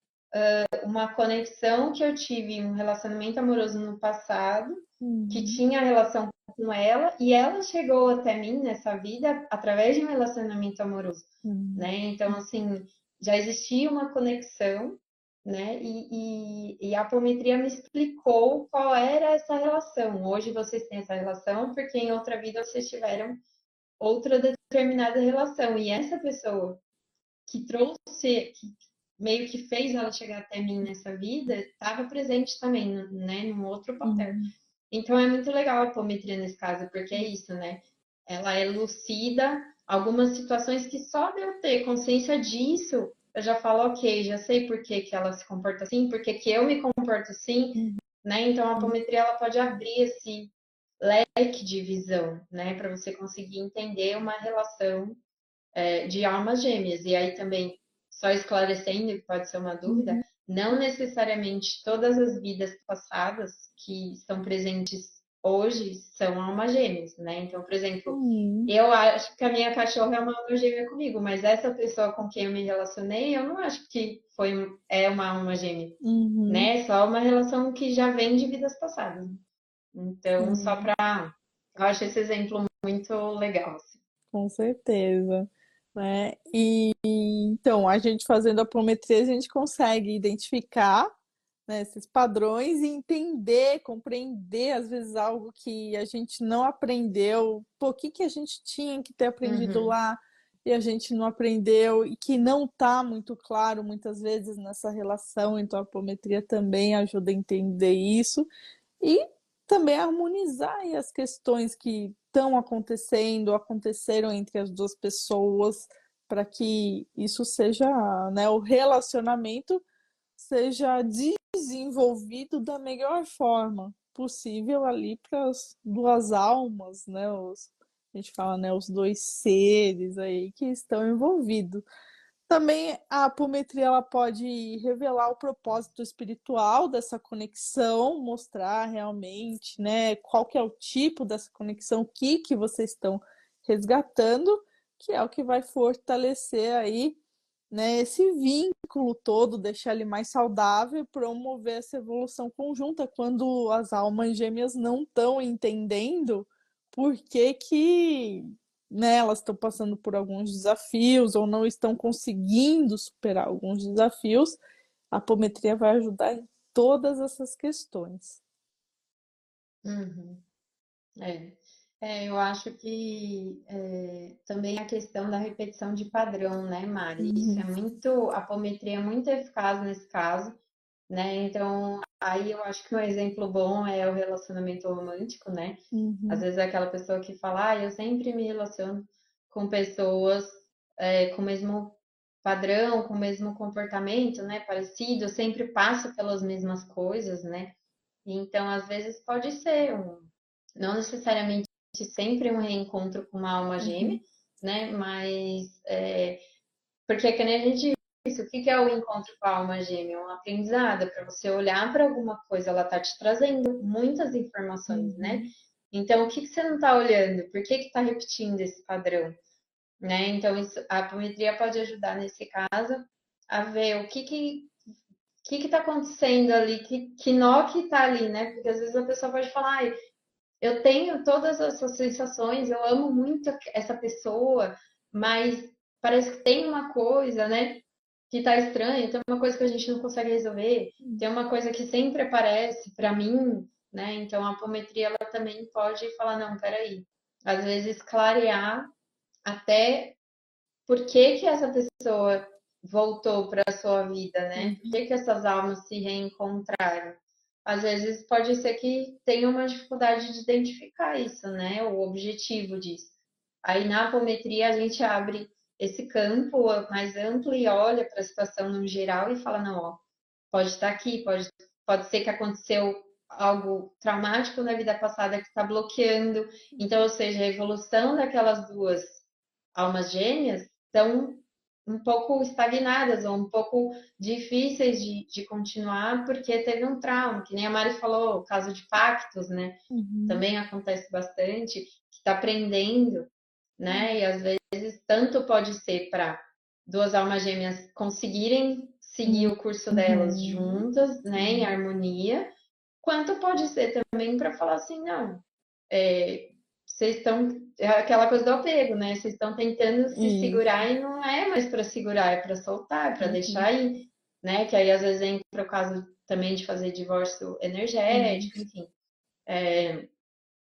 uma conexão que eu tive em um relacionamento amoroso no passado, que Uhum. tinha relação com ela, e ela chegou até mim nessa vida através de um relacionamento amoroso, Uhum. né? Então, assim, já existia uma conexão, né? E a apometria me explicou qual era essa relação. Hoje vocês têm essa relação porque em outra vida vocês tiveram outra determinada relação. E essa pessoa que trouxe, que meio que fez ela chegar até mim nessa vida, estava presente também, né, num outro papel. Uhum. Então é muito legal a apometria nesse caso, porque é isso, né? Ela elucida algumas situações que só de eu ter consciência disso, eu já falo, ok, já sei por que que ela se comporta assim, por que que eu me comporto assim, Uhum. né? Então a apometria ela pode abrir esse leque de visão, né, para você conseguir entender uma relação de almas gêmeas. E aí também, só esclarecendo, que pode ser uma dúvida, Uhum. não necessariamente todas as vidas passadas que estão presentes hoje são almas gêmeas, né? Então, por exemplo, Uhum. eu acho que a minha cachorra é uma alma gêmea comigo, mas essa pessoa com quem eu me relacionei, eu não acho que é uma alma gêmea, Uhum. né? É só uma relação que já vem de vidas passadas. Então, só Sim, para. Eu acho esse exemplo muito legal, assim. com certeza, né? E então, a gente fazendo a apometria, a gente consegue identificar, né, esses padrões e entender, compreender, às vezes, algo que a gente não aprendeu. Pô, o que que a gente tinha que ter aprendido Uhum, lá e a gente não aprendeu e que não está muito claro muitas vezes nessa relação. Então, a apometria também ajuda a entender isso e também harmonizar aí as questões que estão acontecendo, aconteceram entre as duas pessoas, para que isso seja, né, o relacionamento seja desenvolvido da melhor forma possível ali para as duas almas, né? A gente fala, né, os dois seres aí que estão envolvidos. Também a apometria ela pode revelar o propósito espiritual dessa conexão, mostrar realmente, né, qual que é o tipo dessa conexão, o que vocês estão resgatando, que é o que vai fortalecer aí, né, esse vínculo todo, deixar ele mais saudável e promover essa evolução conjunta quando as almas gêmeas não estão entendendo por que que, né, elas estão passando por alguns desafios ou não estão conseguindo superar alguns desafios, a apometria vai ajudar em todas essas questões. uhum. É. Eu acho que também a questão da repetição de padrão, né, Mari? Isso é Uhum. muito, a apometria é muito eficaz nesse caso, né? Então, aí eu acho que um exemplo bom é o relacionamento romântico, né? Às Uhum. vezes é aquela pessoa que fala, eu sempre me relaciono com pessoas com o mesmo padrão, com o mesmo comportamento, né? Parecido, eu sempre passo pelas mesmas coisas, né? Então, às vezes pode ser não necessariamente sempre um reencontro com uma alma gêmea, Uhum. né? Mas porque é que nem a gente disse, o que que é o encontro com a alma gêmea? É um aprendizado, para você olhar para alguma coisa, ela tá te trazendo muitas informações, né? Uhum. Então, o que que você não está olhando? Por que que está repetindo esse padrão, né? Então, a apometria pode ajudar nesse caso a ver o que que que está acontecendo ali, que nó que está ali, né? Porque às vezes a pessoa pode falar, "Ai, eu tenho todas essas sensações, eu amo muito essa pessoa, mas parece que tem uma coisa, né, que tá estranha, tem uma coisa que a gente não consegue resolver, tem uma coisa que sempre aparece para mim, né? Então a apometria ela também pode falar, não, peraí, às vezes clarear até por que que essa pessoa voltou para a sua vida, né? Por Uhum. que que essas almas se reencontraram? Às vezes pode ser que tenha uma dificuldade de identificar isso, né? O objetivo disso. Aí na apometria a gente abre esse campo mais amplo e olha para a situação no geral e fala, não, ó, pode estar aqui, pode ser que aconteceu algo traumático na vida passada que está bloqueando. Então, ou seja, a evolução daquelas duas almas gêmeas estão um pouco estagnadas ou um pouco difíceis de continuar porque teve um trauma, que nem a Mari falou, o caso de pactos, né? Uhum. Também acontece bastante, que está aprendendo, né? E às vezes tanto pode ser para duas almas gêmeas conseguirem seguir o curso delas Uhum. juntas, né, em Sim. harmonia, quanto pode ser também para falar assim, não, é, vocês estão. É aquela coisa do apego, né? Vocês estão tentando se Isso. segurar e não é mais para segurar, é para soltar, é para deixar Uhum. ir, né? Que aí às vezes entra o caso também de fazer divórcio energético, Isso. enfim.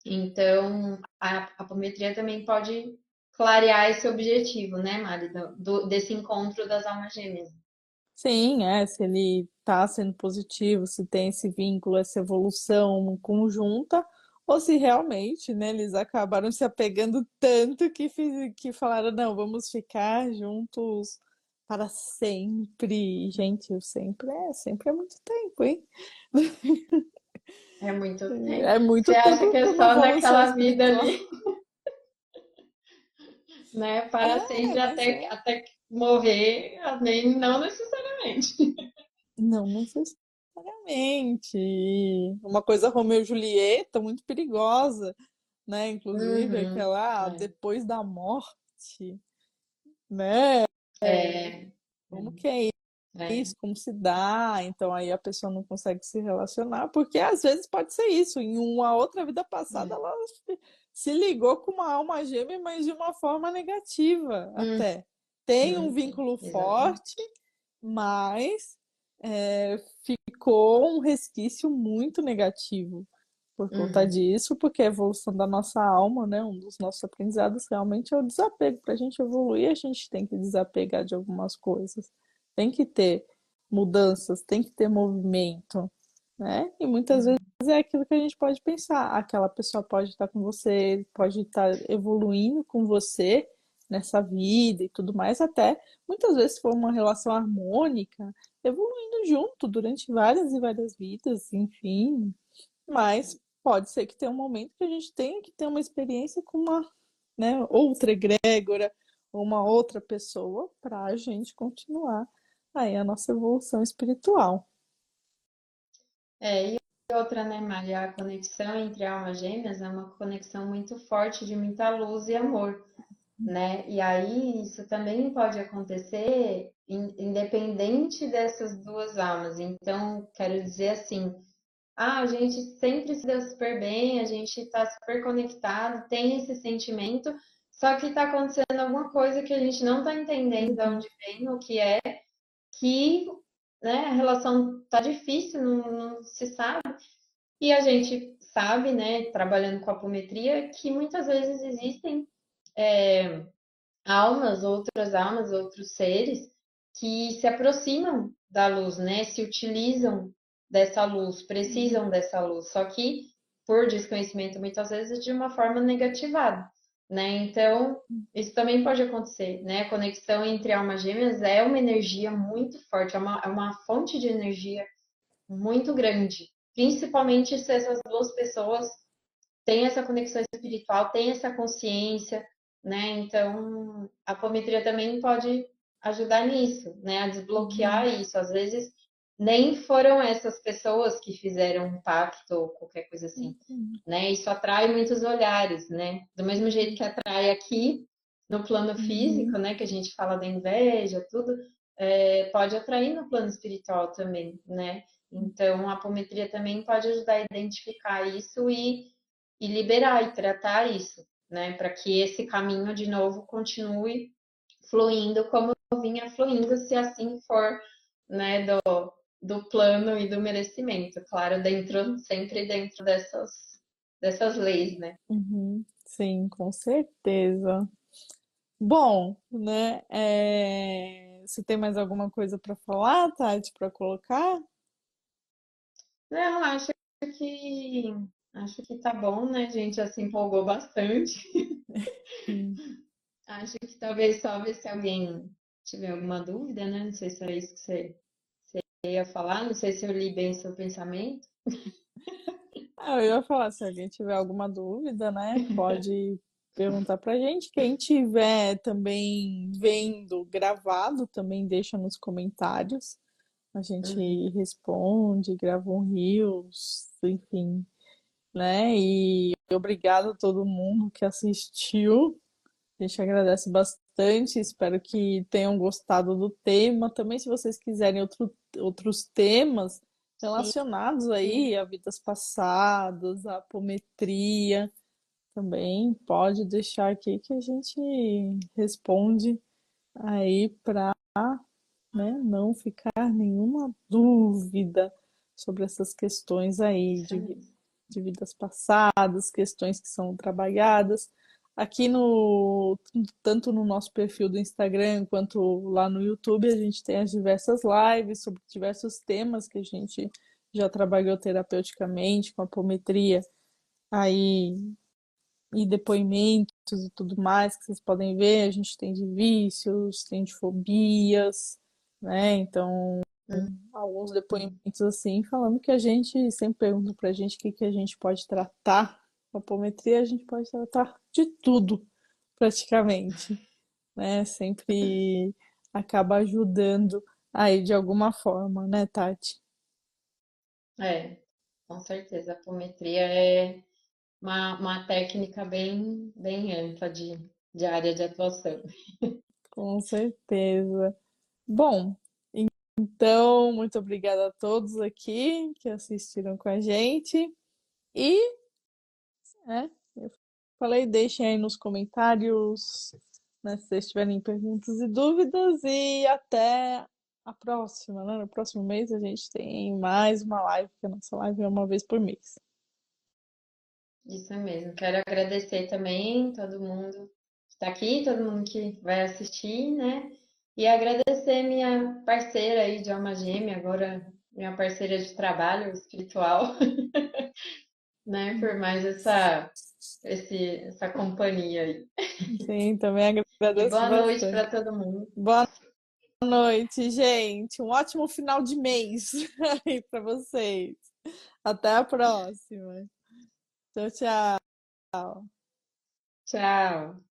Então, a apometria também pode clarear esse objetivo, né, Mari, desse encontro das almas gêmeas. Sim, se ele está sendo positivo, se tem esse vínculo, essa evolução conjunta, ou se realmente, né, eles acabaram se apegando tanto que falaram, não, vamos ficar juntos para sempre. Gente, o sempre é muito tempo, hein? É muito tempo. É Você muito acha tempo que é para uma só evolução naquela vida espiritual. ali, né? Para sempre Mas até morrer, nem não necessariamente. não necessariamente. Uma coisa Romeu e Julieta, muito perigosa, né? Inclusive Uhum, aquela depois da morte, né? é, Como que é é, isso? Como se dá? Então aí a pessoa não consegue se relacionar, porque às vezes pode ser isso. Em uma outra vida passada, é. ela se ligou com uma alma gêmea, mas de uma forma negativa até. Tem um Sim, vínculo forte, exatamente. mas ficou um resquício muito negativo por conta Uhum, disso, porque a evolução da nossa alma, né, um dos nossos aprendizados realmente é o desapego. Para a gente evoluir, a gente tem que desapegar de algumas coisas, tem que ter mudanças, tem que ter movimento, né? E muitas vezes uhum, é aquilo que a gente pode pensar. Aquela pessoa pode estar com você, pode estar evoluindo com você nessa vida e tudo mais, até muitas vezes se for uma relação harmônica, evoluindo junto durante várias e várias vidas, enfim. Mas pode ser que tenha um momento que a gente tenha que ter uma experiência com uma, né, outra egrégora, ou uma outra pessoa para a gente continuar aí a nossa evolução espiritual. e outra, né, Maria? A conexão entre almas gêmeas é uma conexão muito forte de muita luz e amor, né? E aí isso também pode acontecer independente dessas duas almas. Então, quero dizer assim, a gente sempre se deu super bem, a gente está super conectado, tem esse sentimento, só que está acontecendo alguma coisa que a gente não está entendendo de Uhum, onde vem, o que é, que, né, a relação tá difícil, não se sabe. E a gente sabe, né, trabalhando com apometria, que muitas vezes existem outras almas, outros seres que se aproximam da luz, né? Se utilizam dessa luz, precisam dessa luz, só que por desconhecimento muitas vezes de uma forma negativada, né? Então, isso também pode acontecer, né? A conexão entre almas gêmeas é uma energia muito forte, é uma fonte de energia muito grande, principalmente se essas duas pessoas têm essa conexão espiritual, têm essa consciência, né? Então, a apometria também pode ajudar nisso, né? A desbloquear uhum, isso. Às vezes, nem foram essas pessoas que fizeram um pacto ou qualquer coisa assim, uhum, né? Isso atrai muitos olhares, né? Do mesmo jeito uhum, que atrai aqui no plano físico, uhum, né? Que a gente fala da inveja, tudo. pode atrair no plano espiritual também, né? Então, a apometria também pode ajudar a identificar isso e liberar e tratar isso, né? Para que esse caminho de novo continue fluindo como vinha fluindo, se assim for, né, do plano e do merecimento, claro, sempre dentro dessas leis, né? Uhum, sim, com certeza. Bom, né? Você tem mais alguma coisa para falar, Tati, para colocar? Não, que acho que tá bom, né? A gente já se empolgou bastante. Hum. Acho que talvez só ver se alguém tiver alguma dúvida, né? Não sei se era isso que você ia falar, não sei se eu li bem seu pensamento. Eu ia falar, se alguém tiver alguma dúvida, né, pode perguntar pra gente. Quem tiver também vendo gravado, também deixa nos comentários. A gente Uhum. responde, grava um reels, enfim, né? E obrigado a todo mundo que assistiu. A gente agradece bastante, espero que tenham gostado do tema. Também, se vocês quiserem outros temas Sim, relacionados aí a vidas passadas, a apometria, também pode deixar aqui que a gente responde aí para, né, não ficar nenhuma dúvida sobre essas questões aí isso mesmo. de vidas passadas, questões que são trabalhadas. Aqui no, tanto no nosso perfil do Instagram quanto lá no YouTube, a gente tem as diversas lives sobre diversos temas que a gente já trabalhou terapeuticamente com apometria aí e depoimentos e tudo mais que vocês podem ver. A gente tem de vícios, tem de fobias, né? Então, alguns depoimentos assim, falando que a gente sempre pergunta pra gente o que que a gente pode tratar. Com a apometria, a gente pode tratar de tudo, praticamente, né? Sempre acaba ajudando aí de alguma forma, né, Tati? É, com certeza. A apometria é uma técnica bem ampla de área de atuação. Com certeza. Bom, então, muito obrigada a todos aqui que assistiram com a gente. E, eu falei, deixem aí nos comentários, né, se vocês tiverem perguntas e dúvidas. E até a próxima, né? No próximo mês a gente tem mais uma live, porque a nossa live é uma vez por mês. Isso mesmo. Quero agradecer também todo mundo que está aqui, todo mundo que vai assistir, né? E agradecer minha parceira aí de alma gêmea, agora minha parceira de trabalho espiritual, né? Por mais essa companhia aí. Sim, também E agradeço boa noite bastante. para todo mundo. Boa noite, gente. Um ótimo final de mês aí para vocês. Até a próxima. Tchau, tchau. Tchau.